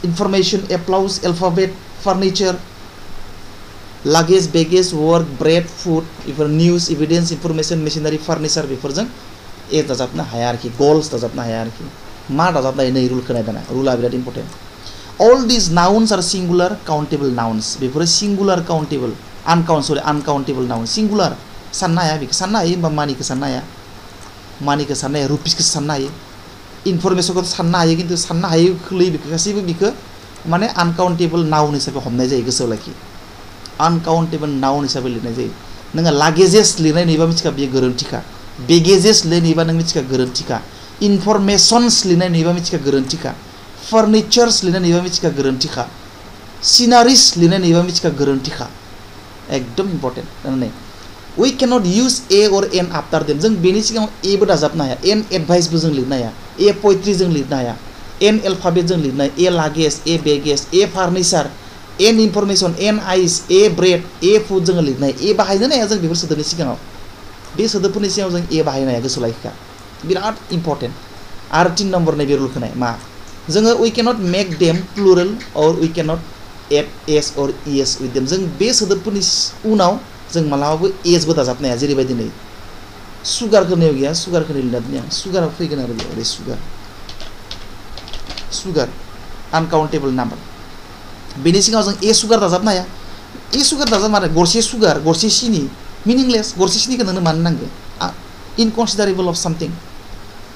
information applause alphabet furniture luggage baggage work bread food बेफोर news evidence information machinery furniture बेफोरजों एज दाजाबनो हाया आरोखि गोल्स दाजाबनो हाया आरोखि मा दाजाबनो हायो नै रुलखौ नायदाना रुला बिराद important all this nouns are singular countable nouns बेफोरो सिंगुलार काउन्टेबल आनकाउन्टेबल नाउन सिंगुलार साननो हाया बेखौ साननो हायो होमबा मानिखौ साननो हाया रुपिसखौ साननो हायो इनफरमेसनखौ साननो हायो खिन्थु साननो हायो खोलैयो बेखौ गासैबो बेखौ माने आनकाउन्टेबल नाउन हिसाबै हमनाय जायो गोसोआव लाखि आनकाउन्टेबल नाउन हिसाबै लिरनाय जायो नोङो लागेजेस लिरनाय नुयोबा मिथिखा बेयो गोरोन्थिखा बेगेजेस लिरनाय नुयोबा नों मिथिखा गोरोन्थिखा इनफरमेसन्स लिरनाय नुयोबा मिथिखा गोरोन्थिखा फार्निचार्स लिरनाय नुयोबा मिथिखा गोरोन्थिखा सिनारिस लिरनाय नुयोबा मिथिखा गोरोन्थिखा एकदम इम्पर्टेन्ट नै वी कैन नट यूज ए और एन आफ्टर देम जों बेनि सिगाङाव एबो दाजाबनो हाया एन एडभाइसबो जों लिरनो हाया ए पोएट्रि जों लिरनो हाया एन एल्फाबेट जों लिरनो हाया a luggage a baggage a furniture an information an ice a bread a food जों लिरनो हाया ए बाहायनो हाया जों बेफोर सोदोबनि सिगाङाव बे सोदोबफोरनि सिगाङाव जों ए बाहायनो हाया गोसोआव लाखिखा बिराद इम्पर्टेन्ट आरो 3 नम्बर नैबे रुलखौ नाय मा जोङो we can not make them plural or we can not add S or ES with dam जों बे सोदोबफोरनि उनाव जों मालाबाबो एसबो दाजाबनो हाया जेरैबायदि नै सुगारखौ नेव गैया सुगारखौ लिरना दोननाया सुगारा फैगोन आरो ओरै सुगार आनकाउन्टेबल नाम्बार बेनि सिगाङाव जों ए सुगार दाजाबनो हाया ए सुगार दाजाब माने गरसे सुगार गरसे सिनि मिनिंलेस गरसे सिनिखौ नोंनो मानो नांगौ इनकनसिडारेबल अफ सामथिं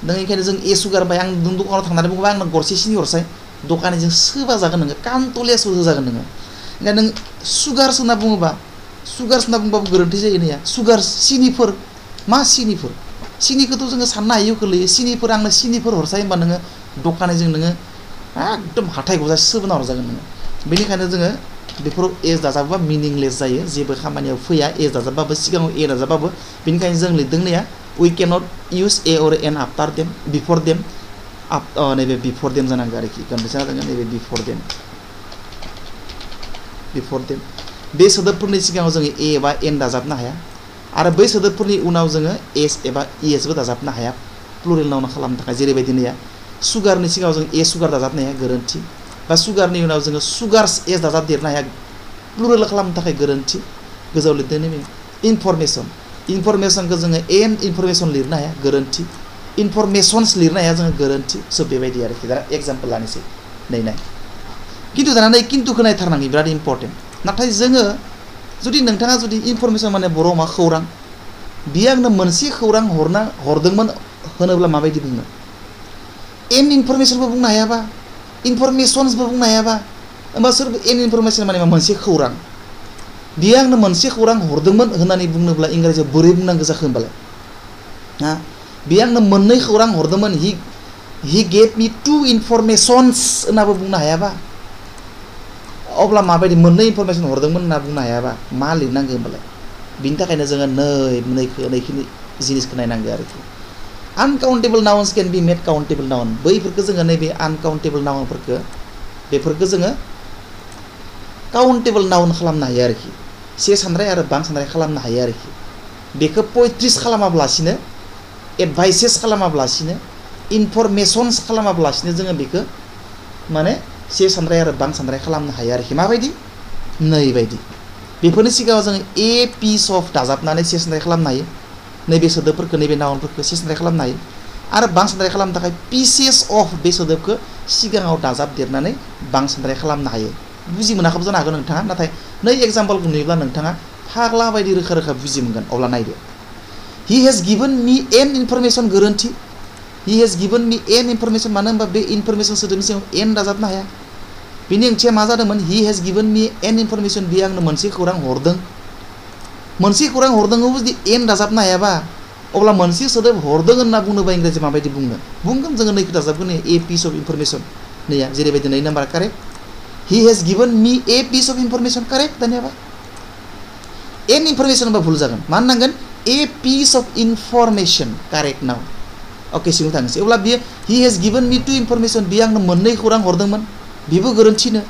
नों ओंखायनो जों ए सुगार बाय आं नों दखानाव थांनानै बुंबा आंनो गरसे सिनि हरसाय दखानिजों सोबा जागोन नोङो कान्टलेस होजागोन नोङो ओंखायनो नों सुगार्स होनना बुङोबा गोरोन्थि जायो नैया सुगार सिनिफोर मा सिनिखौथ' जोङो साननो हायो गोरलैयो सिनिफोर आंनो सिनिफोर हरसाय होनबा नोङो दखानिजों नोङो एकदम हाथाय गजासे सोबना हरजागोन नोङो बेनिखायनो जोङो बेफोराव एज दाजाबोबा मिनिंलेस जायो जेबो खामानियाव फैया एज दाजाबबाबो सिगाङाव ए दाजाबबाबो बेनिखायनो जों लिरदों नैया वी कैन नट यूज ए और एन आफ्टर देम बिफोर देम नैबे बिफोर देम जानांगौ आरोखि कन्डिशना जागोन नैबे बिफोर देम बे सोदोबफोरनि सिगाङाव जोङो ए एबा एन दाजाबनो हाया आरो बै सोदोबफोरनि उनाव जोङो एस एबा इएसबो दाजाबनो हाया प्लुरेल नाउन खालामनो थाखाय जेरैबायदि नैया सुगारनि सिगाङाव जों ए सुगार दाजाबनो हाया गोरोन्थि बा सुगारनि उनाव जोङो सुगार्स एस दाजाबदेरनो हाया प्लुरेल खालामनो थाखाय गोरोन्थि गोजौआव लिरदों नैबे इनफरमेसनखौ जोङो एन इनफरमेसन लिरनो हाया गोरोन्थि इनफरमेसन्स लिरनो हाया जोङो गोरोन्थि स' बेबायदि आरोखि दा एग्जाम्पल लानोसै नै खिन्थु दाना नै खिन्थुखौ नायथारनांगौ बिराद इम्पर्टेन्ट नाथाय जोङो जुदि नोंथाङा जुदि इनफरमेसन माने बर' मा खौरां बियो आंनो मोनसे खौरां हरदोंमोन होनोब्ला माबायदि बुंनो एन इनफरमेसनबो बुंनो हायाबा इनफरमेसन्सबो बुंनो हायाबा होमबा सोर एन इनफरमेसन माने मोनसे खौरां बियो आंनो मोनसे खौरां हरदोंमोन होननानै बुंनोब्ला इंराजियाव बोरै बुंनांगौ जाखो होनबालाय बियो आंनो मोननै खौरां हरदोंमोन he gave me two informations होननाबो बुंनो हायाबा अब्ला माबायदि मोननै इनफरमेसन हरदोंमोन होनना बुंनो हायाबा मा लिरनांगौ होनबालाय बिनि थाखायनो जोङो नैखिनि जिनिसखौ नायनांगौ आरोखि uncountable nouns can be made countable noun बैफोरखौ जोङो नैबे uncountable nounफोरखौ बेफोरखौ जोङो countable noun खालामनो हायो आरोखि से सानद्राय आरो बां सानद्राय खालामनो हायो आरोखि बेखौ पोएट्रिस खालामाब्लासिनो एडभाइसेस खालामाब्लासिनो इनफरमेशन्स खालामाब्लासिनो जोङो बेखौ माने से सानद्राय आरो बां सानद्राय खालामनो हायो आरोखि माबायदि नैबायदि बेफोरनि सिगाङाव जोङो ए पिस अफ दाजाबनानै से सानद्राय खालामनो हायो नैबे सोदोबफोरखौ नैबे नाउनफोरखौ से सानद्राय खालामनो हायो आरो बां सानद्राय खालामनो थाखाय पिसेस अफ बे सोदोबखौ सिगाङाव दाजाबदेरनानै बां सानद्राय खालामनो हायो बुजि मोनाखैबो जानो हागौ नोंथाङा नाथाय नै एग्जाम्पलखौ नुयोब्ला नोंथाङा फाग्ला बायदि रोखा रोखा बुजि मोनगोन अब्ला नायदो he has given me an information गोरोन्थि he has given me an information मानो होनबा बे इनफरमेसन सोदोबनि सिगाङाव n दाजाबनो हाया बेनि ओंथिया मा जादोंमोन he has given me an information बे आंनो मोनसे खौरां हरदों मोनसे खौरां हरदोंबो जुदि n दाजाबनो हायाबा अब्ला मोनसे सोदोब हरदों होनना बुंनोबा इंराजि माबायदि बुंगोन जोङो नैखौ दाजाबगोन ए पिस अफ इनफरमेसन नैया जेरैबायदि नै number correct he has given me a piece of information correct दानियाबा n इनफरमेसन होनबा भुल जागोन मा होननांगोन a piece of information correct now okay सिङाव थांनोसै अब्ला बियो he has given me two information बियो आंनो मोननै खौरां हरदोंमोन बेबो गोरोन्थिनो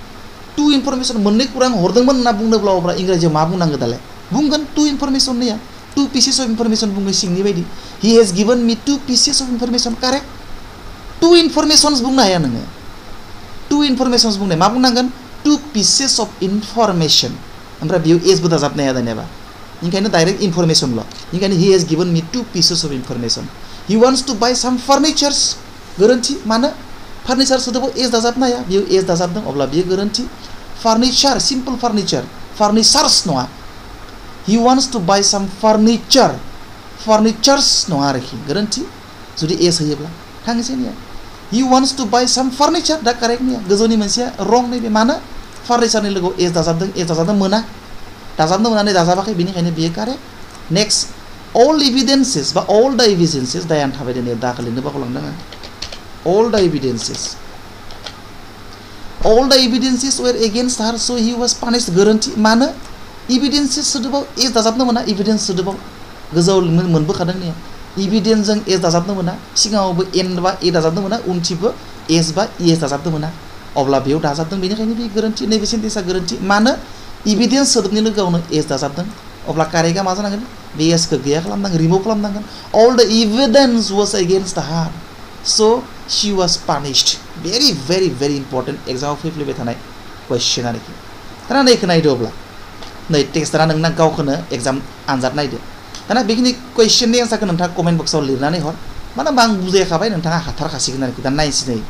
two information मोननै खौरां हरदोंमोन होनना बुंनोब्ला अब्ला इंराजियाव मा बुंनांगौ दालाय बुंगोन two information नैया two pieces of information बुङो सिंनि बायदि he has given me two pieces of information correct two informations बुंनो हाया नोङो two informations बुंनाय मा बुंनांगोन two pieces of information ओमफ्राय बेयाव एसबो दाजाबनो हाया दानियाबा ओंखायनो डाइरेक्ट इनफरमेशनल' ओंखायनो he has given me two pieces of information he wants to buy some furnitures गोरोन्थि मानो फार्निचार सोदोबाव एस दाजाबनो हाया बेयाव एस दाजाबदों अब्ला बेयो गोरोन्थि फार्निचार सिम्पल फार्निचार फार्निचार्स नङा he wants to buy some furniture furnitures नङा आरोखि गोरोन्थि जुदि एस होयोब्ला थांनोसै निया he wants to buy some furniture दा कारेक्ट निया गोजौनि मोनसेया रं नैबे मानो फार्निचारनि लोगोआव एस दाजाबदों मोना दाजाबनो मोननानै दाजाबाखै बेनिखायनो बेयो कारेक्ट नेक्स्ट all evidences बा all the evidences दायान थाबाय दिनै दाखौ लिरनो बावलांदों आं all the evidences were against her so he was punished गोरोन्थि मानो evidences सोदोबाव एस दाजाबनो मोना evidence सोदोबाव गोजौआव मोनबोखादों ने evidence जों एस दाजाबनो मोना सिगाङावबो n बा ए दाजाबनो मोना उनथिबो एस बा एस दाजाबनो मोना अब्ला बेयाव दाजाबदों बेनिखायनो बे गोरोन्थि नैबे सेन्टेन्सआ गोरोन्थि मानो evidence सोदोबनि लोगोआवनो एस दाजाबदों अब्ला कारेक्टआ मा जानांगोन बे एसखौ गैया खालामनांगोन रिमुभ खालामनांगोन all the evidence was against her so she was punished very very very important एग्जामाव फैफ्लेबाय थानाय क्वेश्चन आरोखि दाना नैखौ नायदो अब्ला नै टेक्स्ट दाना नोंना गावखौनो एग्जाम आनजाद नायदो दाना बेखिनि क्वेश्चननि एन्सारखौ नोंथाङा कमेन्ट बक्सआव लिरनानै हर मानो होनबा आं बुजायखाबाय नोंथाङा हाथारखासिगोन आरोखि दा नायनोसै नै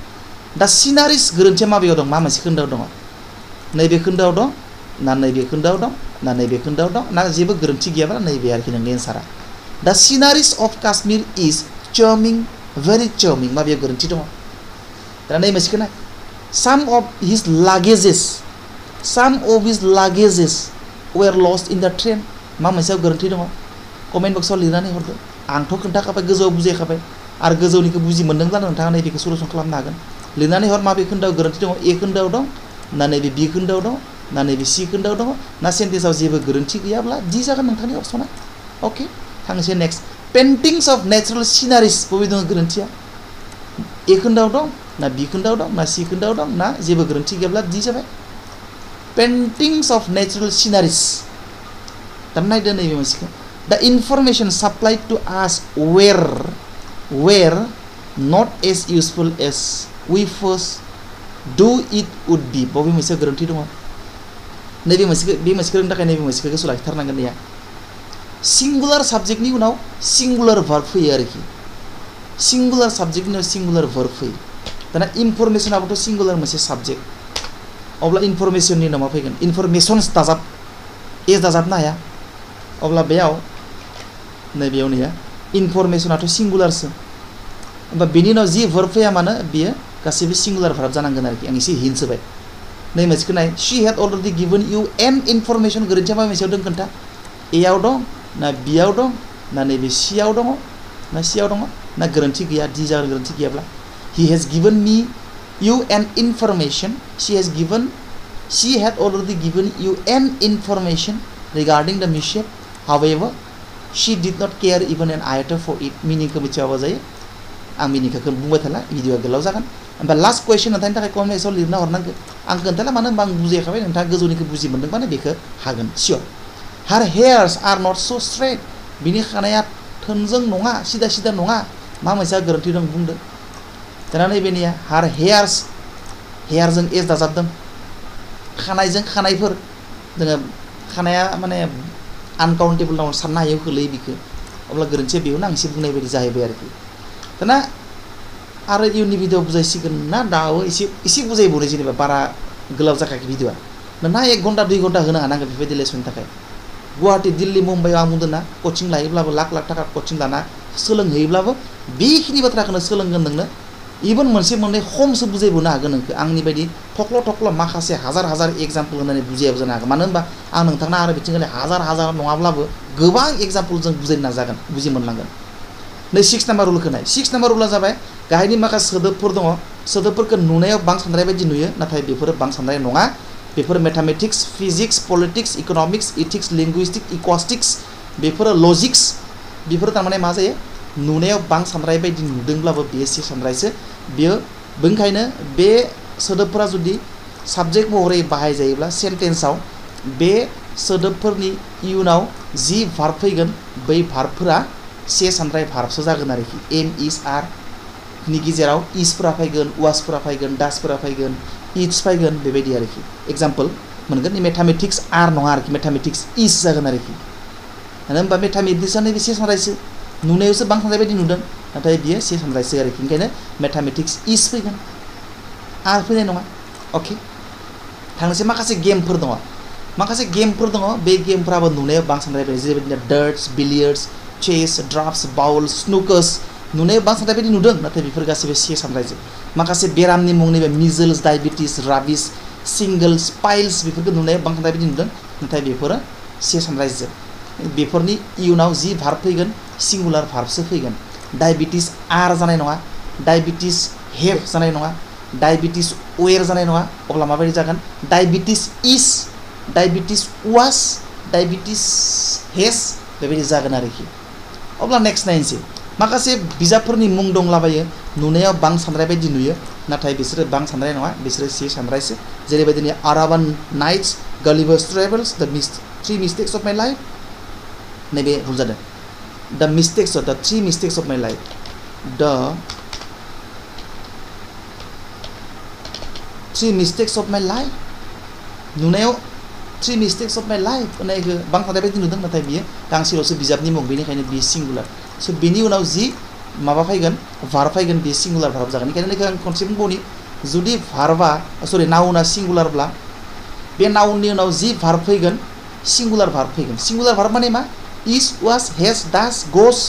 दा सिनारिस गोरोन्थिया माबेयाव दं मा मोनसे खोन्दोआव दङ नैबे खोन्दोआव दं ना नैबे खोन्दोआव दं ना नैबे खोन्दोआव दं ना जेबो गोरोन्थि गैयाब्ला नैबे आरोखि नोंनि एन्सारा दा scenarios of Kashmir is charming very charming माबेयाव गोरोन्थि दङ दा नै मोनसेखौ नाय some of his luggages were lost in the train मा मोनसेयाव गोरोन्थि दङ कमेन्ट बक्सआव लिरनानै हरदो आंथ' खोन्थाखाबाय गोजौआव बुजायखाबाय आरो गोजौनिखौ बुजि मोनदोंब्ला नोंथाङा नैबेखौ सलुसन खालामनो हागोन लिरनानै हर माबे खोन्दोआव गोरोन्थि दङ ए खोन्दोआव दं ना नैबे बि खोन्दोआव दं ना नैबे सि खोन्दोआव दङ ना सेन्टेन्सआव जेबो गोरोन्थि गैयाब्ला दि जागोन नोंथांनि अपसना अके थांनोसै नेक्स्ट पेन्टिंस अफ नेचारेल सिनारिस बबे दङ गोरोन्थिया ए खोन्दोआव दं ना बि खोन्दोआव दं ना सि खोन्दोआव दं ना जेबो गोरोन्थि गैयाब्ला दि जाबाय पेन्टिंस अफ नेचारेल सिनारिस दा नायदो नैबे मोनसेखौ the information supplied to us were not as useful as we first do it would be बबे मोनसे गोरोन्थि दङ नैबे मोनसेखौ बे मोनसेखौ रोंनो थाखाय नैबे मोनसेखौ गोसोआव लाखिथारनांगोन नैया सिंगुलार साबजेक्टनि उनाव सिंगुलार भार्ब फैयो आरोखि सिंगुलार साबजेक्टनि उनाव सिंगुलार भार्ब फैयो दाना इनफरमेसनाबोथ' सिंगुलार मोनसे साबजेक्ट अब्ला इनफरमेसननि उनाव मा फैगोन इनफरमेसन्स दाजाब एस दाजाबनो हाया अब्ला बेयाव नैबेयाव नैया इनफरमेसनाथ' सिंगुलारसो होमबा बेनि उनाव जि भार्ब फैया मानो बियो गासैबो सिंगुलार भार्ब जानांगोन आरोखि आं एसे हिन्ट होबाय नै मोनसेखौ नाय she had already given you an information गोरोन्थिया मा मोनसेयाव दं खोन्था एआव दं ना बिआव दं ना नैबे सिआव दङ ना सिआव दङ ना गोरोन्थि गैया दि जागोन गोरोन्थि गैयाब्ला he has given me you an information, she had already given you an information regarding the mishap, however she did not care even an iota for it. Meaning ko micawa जायो आं meaning ko बुंबाय थाला भिडिअआ गोलाव जागोन ओमफ्राय last question नोंथांनि थाखाय कमेन्टआव लिरना हरनांगोन आं खोन्थाला मानो होनबा आं बुजियाखैबाय नोंथाङा गोजौनिखौ बुजि मोनदोंबानो बेखौ हागोन share her hairs are not so straight बिनि खानाया थोंजों नङा सिदा सिदा नङा मा मोनसे गोरोन्थि दं बुंदो दाना नैबेनिया her hairs हेयारजों एस दाजाबदों खानायजों खानायफोर जोङो खानाया माने आनकाउन्टेबल नाव साननो हायो गोलैयो बिखौ अब्ला गोरोन्थिया बेयावनो आं एसे बुंनाय बायदि जाहैबाय आरोखि दाना आरो इयुननि भिडिअ बुजायसिगोन ना दाबो एसे बुजायबावनो जेनेबा बारा गोलाव जाखायाखै भिडिअआ नोंहा 1 घन्टा 2 घन्टा होनो हानांगोन बेबायदि लेसननि थाखाय गुवाहाटी दिल्ली मुम्बाइआव आं बुंदों ना कचिं लायोब्लाबो लाख लाख थाखा कचिं लाना सोलोंहैयोब्लाबो बेखिनि बाथ्राखौनो सोलोंगोन नोंनो इभन मोनसे मोननै खमसो बुजायबावनो हागोन नोंखौ आंनि बायदि थख्ल' माखासे हाजार एग्जाम्पल होनानै बुजायाबो जानो हागोन मानो होनबा आं नोंथांनो आरो बिथिंगालि हाजार नङाब्लाबो गोबां एग्जाम्पल जों बुजायनो नाजागोन बुजि मोनलांगोन नै 6 नाम्बार रुलखौ नाय 6 नाम्बार रुला जाबाय गाहायनि माखासे सोदोबफोर दङ सोदोबफोरखौ नुनायाव बां सानद्राय बायदि नुयो नाथाय बेफोरो बां सानद्राय नङा बेफोर mathematics physics politics economics ethics linguistics acoustics बेफोरो लजिक्स बेफोर थारमाने मा जायो नुनायाव बां सानद्राय बायदि नुदोंब्लाबो बेयो से सानद्रायसो बेयो बेनिखायनो बे सोदोबफोरा जुदि साबजेक्ट महरै बाहाय जायोब्ला सेन्टेन्सआव बे सोदोबफोरनि इयुनाव जि भार्ब फैगोन बै भार्बफोरा से सानद्राय भार्बसो जागोन आरोखि एम इज आर नि गेजेराव इजफोरा फैगोन वासफोरा फैगोन डासफोरा फैगोन इट्स फैगोन बेबायदि आरोखि एग्जाम्पल मोनगोन मैथमेटिक्स आर नङा आरोखि मैथमेटिक्स इज जागोन आरोखि मानो होनबा मैथमेटिक्सआ नैबे से सानद्रायसो नुनायावसो बां सानद्राय बायदि नुदों नाथाय बियो से सानद्रायसो आरोखि ओंखायनो मैथमेटिक्स इज फैगोन आर फैनाय नङा अके थांनोसै माखासे गेमफोर दङ बे गेमफोराबो नुनायाव बां सानद्राय बायदि जेरैबायदिनो darts billiards chess drafts bowl snookers नुनायाव बां सानद्राय बायदि नुदों नाथाय बेफोर गासैबो से सानद्रायजों माखासे बेरामनि मुं नैबे मिजल्स डायबिटिस राबिस सिंगल्स पाइल्स बेफोरखौ नुनायाव बां सानद्राय बायदि नुदों नाथाय बेफोरो से सानद्रायजों बेफोरनि इयुनाव जि भार्ब फैगोन सिंगुलार भार्बसो फैगोन डायबिटिस आर जानाय नङा डायबिटिस हेव जानाय नङा डायबिटिस वेर जानाय नङा अब्ला माबायदि जागोन डायबिटिस इज डायबिटिस वास डायबिटिस हेज बेबायदि जागोन आरोखि अब्ला नेक्स्ट नायनोसै माखासे बिजाबफोरनि मुं दंलाबायो नुनायाव बां सानद्राय बायदि नुयो नाथाय बिसोरो बां सानद्राय नङा बिसोरो से सानद्रायसो जेरैबायदिनो आराबान नाइट्स गलिवर्स ट्रेभेल्स द 3 मिस्टेक्स अफ माय लाइफ नैबे भुल जादों द 3 मिस्टेक्स अफ माय लाइफ द 3 मिस्टेक्स अफ माय लाइफ नुनायाव 3 मिस्टेक्स अफ माय लाइफ होननायखौ बां सानद्राय बायदि नुदों नाथाय बियो गांसेल'सो बिजाबनि मुं बेनिखायनो बियो सिंगुलार सो बेनि उनाव जि माबा फैगोन भार्ब फैगोन बे सिंगुलार भार्ब जागोन बेनिखायनो आं खनसे बुंबावनि जुदि भार्बा नाउना सिंगुलारब्ला बे नाउननि उनाव जि भार्ब फैगोन सिंगुलार भार्ब माने मा इज वाज हेज डास गोस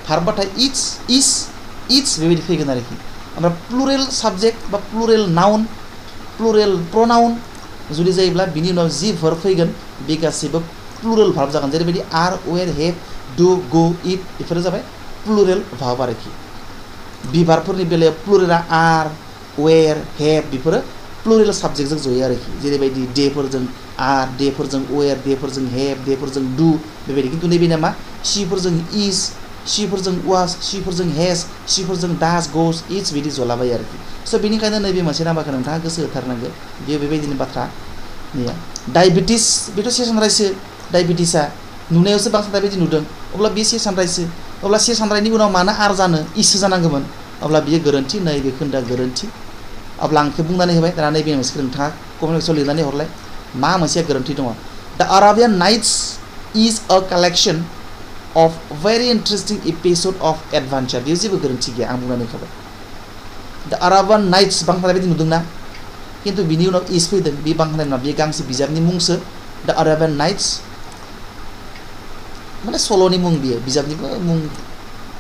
भार्बबाथाय इट्स इज इट्स बेबायदि फैगोन आरोखि ओमफ्राय प्लुरेल साबजेक्ट बा प्लुरेल नाउन प्लुरेल प्रनाउन जुदि जायोब्ला बिनि उनाव जि भार्ब फैगोन बे गासैबो प्लुरेल भार्ब जागोन जेरैबायदि आर वेर हेव डु गो इट बेफोरो जाबाय प्लुरेल भार्ब आरोखि बिभार्बफोरनि बेलायाव प्लुरेला आर वेर हेव बेफोरो प्लुरेल साबजेक्टजों जयो आरोखि जेरैबायदि डेफोरजों आर डेफोरजों वेर डेफोरजों हेव डेफोरजों डु बेबायदि खिन्थु नैबे मा सिफोरजों इज सिफोरजों वास सिफोरजों हेज सिफोरजों डास गोस इट्स बिदि जलाबायो आरोखि स' बेनिखायनो नैबे मोनसे नाम्बारखौ नोंथाङा गोसो होथारनांगौ बेयो बेबायदिनो बाथ्रा डायबिटिस बेथ' से सानद्रायसो डायबिटिसआ नुनायावसो बां सानद्राय बायदि नुदों अब्ला बे से सानद्रायसो अब्ला से सानद्रायनि उनाव मानो आर जानो इसो जानांगौमोन अब्ला बियो गोरोन्थि नैबे खोन्दोआ गोरोन्थि अब्ला आंखौ बुंनानै होबाय दाना नैबे मोनसेखौ नोंथाङा कमेन्टआव लिरनानै हरलाय मा मोनसेया गोरोन्थि दङ the Arabian Nights is a collection of very interesting episode of adventure बेयो जेबो गोरोन्थि गैया आं बुंनानै होखाबाय द आराबियान नाइट्स बां सानद्राय बायदि नुदोंना खिन्थु बिनि उनाव इज फैदों बे बां सानद्राय नङा बे गांसे बिजाबनि मुंसो द आराबियान नाइट्स माने सल'नि मुं बियो बिजाबनिबो मुं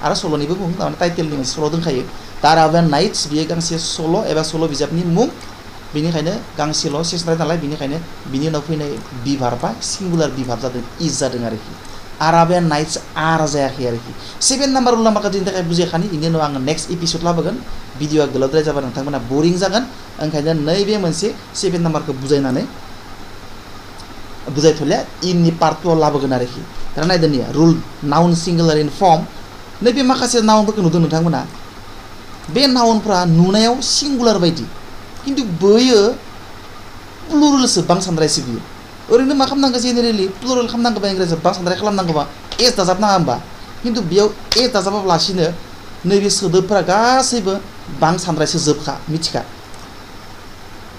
आरो सल'निबो मुं माने टाइटेलनि मोनसे सल' दंखायो द आराबियान नाइट्स बियो गांसे सल' एबा सल' बिजाबनि मुं बेनिखायनो गांसेल' से सानद्राय नालाय बेनिखायनो बिनि उनाव फैनाय बिभार्बा सिंगुलार बिभार्ब जादों इज जादों आरोखि Arabian Nights आर जायाखै आरोखि 7 नाम्बार रुल नाम्बारखौ दिनै थाखाय बुजिखानि इनि उनाव आङो नेक्स्ट एपिसोड लाबोगोन भिडिअआ गोलावद्राय जाबा नोंथांमोना बोरिं जागोन ओंखायनो नैबे मोनसे 7 नाम्बारखौ बुजायनानै बुजायथ'लिया इननि पार्ट 2 लाबोगोन आरोखि दा नायदोनिया रुल नाउन सिंगुलार इन फर्म नैबे माखासे नाउनफोरखौ नुदों नोंथांमोना बे नाउनफ्रा नुनायाव सिंगुलार बायदि खिन्थु बैयो प्लुरेलसो बांसानद्रायसो बियो ओरैनो मा खालामनांगौ जेनेरेलि प्लुरेल खालामनांगौबा इंराजियाव बांसानद्राय खालामनांगौबा एस दाजाबनाङा होमबा खिन्थु बेयाव एस दाजाबालासिनो नैबे सोदोबफोरा गासैबो बांसानद्रायसो जोबखा मिथिखा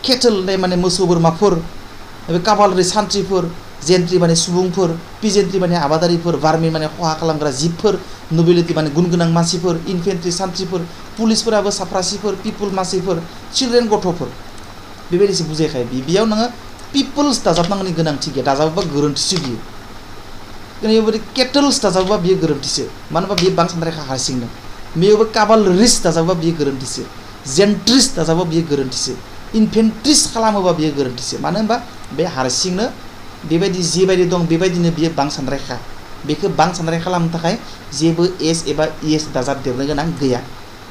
केटल माने मोसौ बोरमाफोर काभालरि सान्थ्रिफोर जेन्ट्रि माने सुबुंफोर पिजेन्ट्रि माने आबादारिफोर भार्मि माने खहा खालामग्रा जिबफोर नबिलिटि माने गुन गोनां मानसिफोर इनफेन्ट्रि सान्थ्रिफोर पुलिसफोराबो साफ्रासिफोर पिपुल मानसिफोर चिल्ड्रेन गथ'फोर बेबायदिसो बुजायखायो बेयाव नोङो पिपोल्स दाजाबनांगौनि गोनांथि गैया दाजाबोबा गोरोन्थिसो बियो बेबायदि केटल्स दाजाबोबा बियो गोरोन्थिसो मानो होनबा बियो बांसानद्रायखा हारसिंनो बेयावबो काभालरिस दाजाबोबा बियो गोरोन्थिसो जेन्ट्रिस दाजाबोबा बियो गोरोन्थिसो इनफेन्ट्रिस खालामोबा बियो गोरोन्थिसो मानो होनबा बे हारसिंनो बेबायदि जेबायदि दं बेबायदिनो बियो बांसानद्रायखा बेखौ बांसानद्राय खालामनो थाखाय जेबो एस एबा इएस दाजाबदेरनो गोनां गैया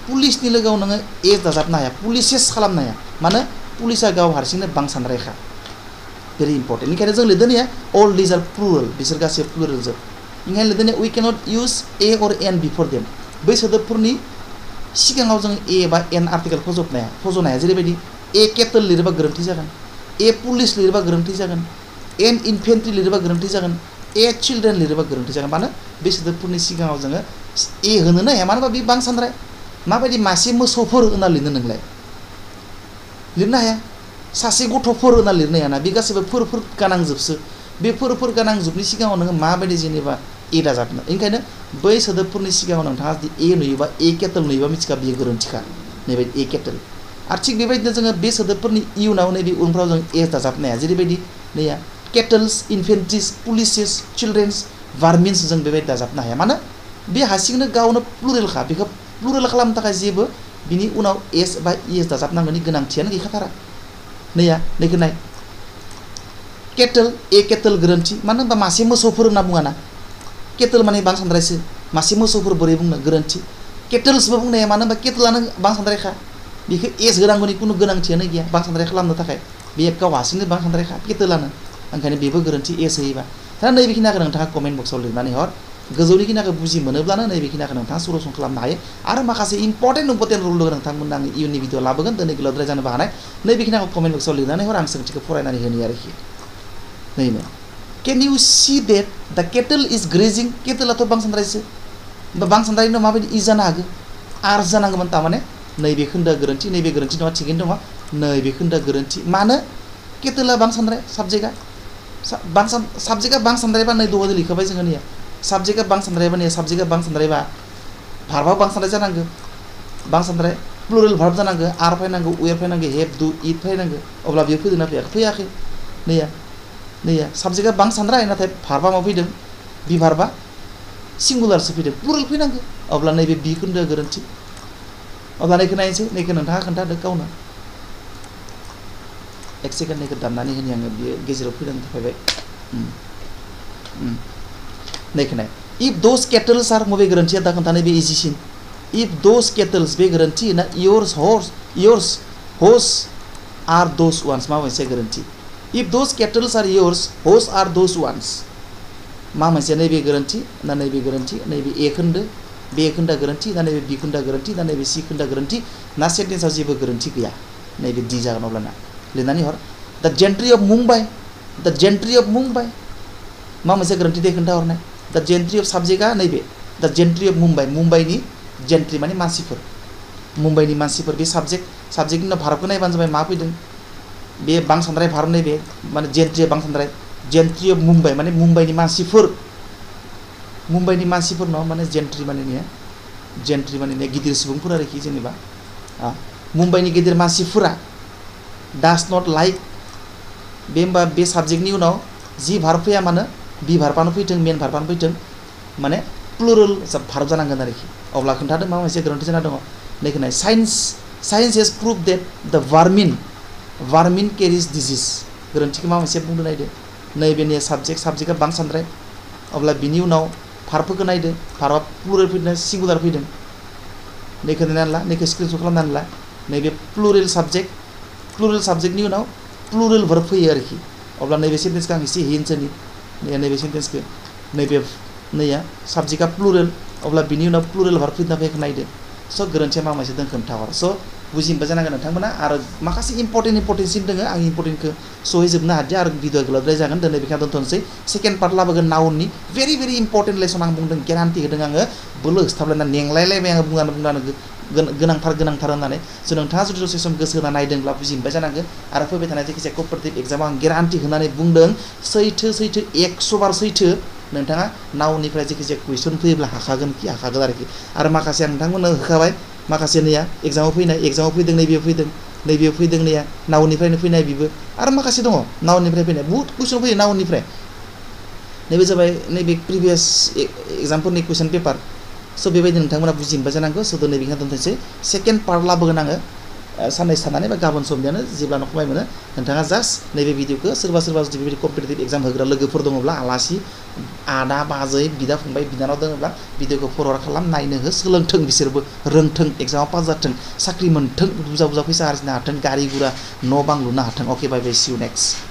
पुलिसनि लोगोआव नोङो एस दाजाबनो हाया पुलिसेस खालामनो हाया मानो पुलिसा गाव हारसिंनो बांसानद्रायखा भेरि इम्पर्टेन्ट ओंखायनो जों लिरदोनिया अल दिज आर प्लुरेल बिसोर गासैबो प्लुरेल जोब ओंखायनो लिरदोनिया वी केनट इउज ए अर एन बिफोर देम बै सोदोबफोरनि सिगाङाव जों ए एबा एन आर्टिकेल फज'नो हाया जेरैबायदि ए केटल लिरोबा गोरोन्थि जागोन ए पुलिस लिरोबा गोरोन्थि जागोन एन इनफेन्ट्रि लिरोबा गोरोन्थि जागोन ए चिल्ड्रेन लिरोबा गोरोन्थि जागोन मानो बे सोदोबफोरनि सिगाङाव जोङो ए होनोनो हाया मानो होनबा बे बांसानद्राय माबायदि मासे मोसौफोर होनना लिरनो नोंलाय लिरनो हाया सासे गथ'फोर होनना लिरनो हायाना बे गासैबो फोरफोर गानांजोबसो बे फोरफोर गानांजोबनि सिगाङाव नोङो माबायदि जेनेबा ए दाजाबनो ओंखायनो बै सोदोबफोरनि सिगाङाव नोंथाङा जुदि ए नुयोबा ए केटल नुयोबा मिथिखा बियो गोरोन्थिखा नैबे ए केटल आरो थिग बेबायदिनो जोङो बे सोदोबफोरनि इयुनाव नैबे उनफ्राव जों एस दाजाबनो हाया जेरैबायदि नैया केटल्स इनफेन्ट्रिस पुलिसेस चिल्ड्रेन्स भार्मिन्स जों बेबायदि दाजाबनो हाया मानो बे हारसिंनो गावनो प्लुरेलखा बेखौ प्लुरेल खालामनो थाखाय जेबो बिनि उनाव एस बा इएस दाजाबनांगौनि गोनांथियानो गैखाथारा नैया नैखौ नाय केटल ए केटल गोरोन्थि मानो होनबा मासे मोसौफोर होनना बुङाना केटल माने बांसानद्रायसो मासे मोसौफोर बोरै बुंनो गोरोन्थि केटल्सबो बुंनो हाया मानो होनबा केटलानो बांसानद्रायखा बेखौ एस होनांगौनि खुनु गोनांथियानो गैया बांसानद्राय खालामनो थाखाय बे गाव हारसिंनो बांसानद्रायखा केटलानो ओंखायनो बेबो गोरोन्थि एस होयोबा दा नैबेखिनिखौ नोंथाङा कमेन्ट बक्सआव लिरनानै हर गोजौनिखिनिखौ बुजि मोनोब्लानो नैबेखिनिखौ नोंथाङा सलुसन खालामनो हायो आरो माखासे इम्पर्टेन्ट रुल दङ नोंथांमोन आं इयुननि भिडिअ लाबोगोन दिनै गोलावद्राय जानोबो हानाय नैबेखिनिखौ कमेन्ट बक्सआव लिरनानै हर आं सोंथिखौ फरायनानै होनि आरोखि नैनो केन इउ सी देट द केटल इज ग्रेजिं केटलाथ' बांसानद्रायसो होमबा बांसानद्रायनो माबायदि इ जानो हागौ आर जानांगौमोन थारमाने नैबे खोन्दोआ गोरोन्थि नैबे गोरोन्थि नङा थिगैनो दङ नैबे खोन्दोआ गोरोन्थि मानो केटला बांसानद्राय साबजेक्टआ बांसानद्रायबा नै दहाय लिरखाबाय जोङो नैया साबजेक्टआ बांसानद्रायबा नै साबजेक्टआ बांसानद्रायबा भार्बआ बांसानद्राय जानांगौ बांसानद्राय प्लुरेल भार्ब जानांगौ आर फैनांगौ वेर फैनांगौ हेभ डु इट फैनांगौ अब्ला बेयो फैदोंना फैयाखै नैया साबजेक्टआ बांसानद्राय नाथाय भार्बआ मा फैदों बि भार्बआ सिंगुलारसो फैदों प्लुरेल फैनांगौ अब्ला नैबे बि खोन्दोआ गोरोन्थि अब्ला नैखौ नायनोसै नैखौ नोंथाङा खोन्थादो गावनो एक सेकेन्ड नैखौ दाननानै होनि आङो बियो गेजेराव फैनानै थाफायबाय नैखौ नाय इफ दोस केटल्स आर मबे गोरोन्थिया दा खोन्थानाय बे इजिसिन इफ दोस केटल्स बे गोरोन्थि ना yours whose are those ones मा मोनसे गोरोन्थि if those kettles are yours whose are those ones मा मोनसे नैबे गोरोन्थि ना नैबे गोरोन्थि नैबे ए खोन्दो बे खोन्दोआ गोरोन्थि ना नैबे बि खोन्दोआ गोरोन्थि ना नैबे सि खोन्दोआ गोरोन्थि ना सेन्टेन्सआव जेबो गोरोन्थि गैया नैबे दि जागोन अब्लाना लिरनानै हर द जेन्ट्रि अफ मुम्बाइ मा मोनसे गोरोन्थि दे खोन्थाहरनाय द जेन्ट्रि अफ साबजेक्टआ नैबे द जेन्ट्रि अफ मुम्बाइनि जेन्ट्रि माने मानसिफोर मुम्बाइनि मानसिफोर बे साबजेक्टनि उनाव भारतखौ नायबानो जाबाय मा फैदों बे बांसानद्राय भारत नैबे माने जेन्ट्रि बांसानद्राय जेन्ट्रि अफ मुम्बाइ माने मुम्बाइनि मानसिफोर नङा माने जेन्ट्रि माने गिदिर सुबुंफोर आरोखि जेनेबा मुम्बाइनि गिदिर मानसिफोरा डास नट लाइक बे होमबा बे साबजेक्टनि उनाव जि भार्ब फैया मानो बि भार्बानो फैथों मेन भार्बानो फैथों माने प्लुरेल भार्ब जानांगोन आरोखि अब्ला खोन्थादों माबा मोनसे गोरोन्थि जाना दङ नैखौ नाय साइन्स हेज प्रुभ देट द भार्मिन केरिज डिजिज गोरोन्थिखौ मा मोनसे बुंनो नायदो नैबेनि साबजेक्टआ बांसानद्राय अब्ला बिनि उनाव भार्बफोरखौ नायदो भार्बआ प्लुरेल फैदों सिंगुलार फैदों नैखौ नायनानै ला नैखौ स्क्रिनशट खालामनानै ला नैबे प्लुरेल साबजेक्टनि उनाव प्लुरेल भार्ब फैयो आरोखि अब्ला नैबे सेन्टेन्सखौ आं एसे हिनसोनि नैबे सेन्टेन्सखौ नैबे नैया साबजेक्टआ प्लुरेल अब्ला बिनि उनाव प्लुरेल भार्ब फैदों फैखौ नायदो स' गोरोन्थिया मा मोनसे दों खोन्थाहर स' बुजिनोबा जानांगोन नोंथांमोना आरो माखासे इम्पर्टेन्टसिन दङ आं इम्पर्टेन्टखौ सहैजोबनो हादिया आरो भिडिअ गोलावद्राय जागोन दिनै बेखौ दोनथ'नोसै सेकेन्ड पार्ट लाबोगोन नाउननि भेरि इम्पर्टेन्ट लेसन आं बुंदों गेरान्टि होदों आङो बोलो होस्ताबलायना नेंलायलायबाय आङो बुंनानै गोनांथार होननानै स' नोंथाङा जुदि दसे सम गोसो होना नायदोंब्ला बुजिनोबा जानांगोन आरो फैबाय थानाय जायखिजाया कम्पिटिटिभ एग्जामाव आं गेरान्टि होनानै बुंदों सैथो 100 बार सैथो नोंथाङा नाउननिफ्राय जायखिजाया कुइसन फैयोब्ला हाखागोन आरोखि आरो माखासे आं नोंथांमोननो होखाबाय माखासे नैया एग्जामाव फैदों नैबेयाव फैदों नैया नाउननिफ्रायनो फैनाय बेबो आरो माखासे दङ नाउननिफ्राय फैनाय बहुत कुइसन फैयो नाउननिफ्राय नैबे जाबाय नैबे प्रिभियास एग्जामफोरनि कुइसन पेपार स' बेबायदि नोंथांमोना बुजिनोबा जानांगौ स' दिनै बेखौ दोनथ'नोसै सेकेन्ड पार्ट लाबोगोन आङो साननैसो थानानै बा गाबोन समनियानो जेब्लानो खमाय मोनो नोंथाङा जास्ट नैबे भिडिअखौ सोरबा जुदि बेबायदि कम्पिटिटिभ एग्जाम होग्रा लोगोफोर दङब्ला आलासि आदा बाजै बिदा फंबाय बिनानाव दङब्ला भिडिअखौ फरवार्ड खालाम नायनो हो सोलोंथों बिसोरबो रोंथों एग्जामाव पास जाथों साख्रि मोनथों बुरजा फैसा आरजिनो हाथों गारि गुरा न' बां लुनो हाथों अके बाय बाय सि इउ नेक्स्ट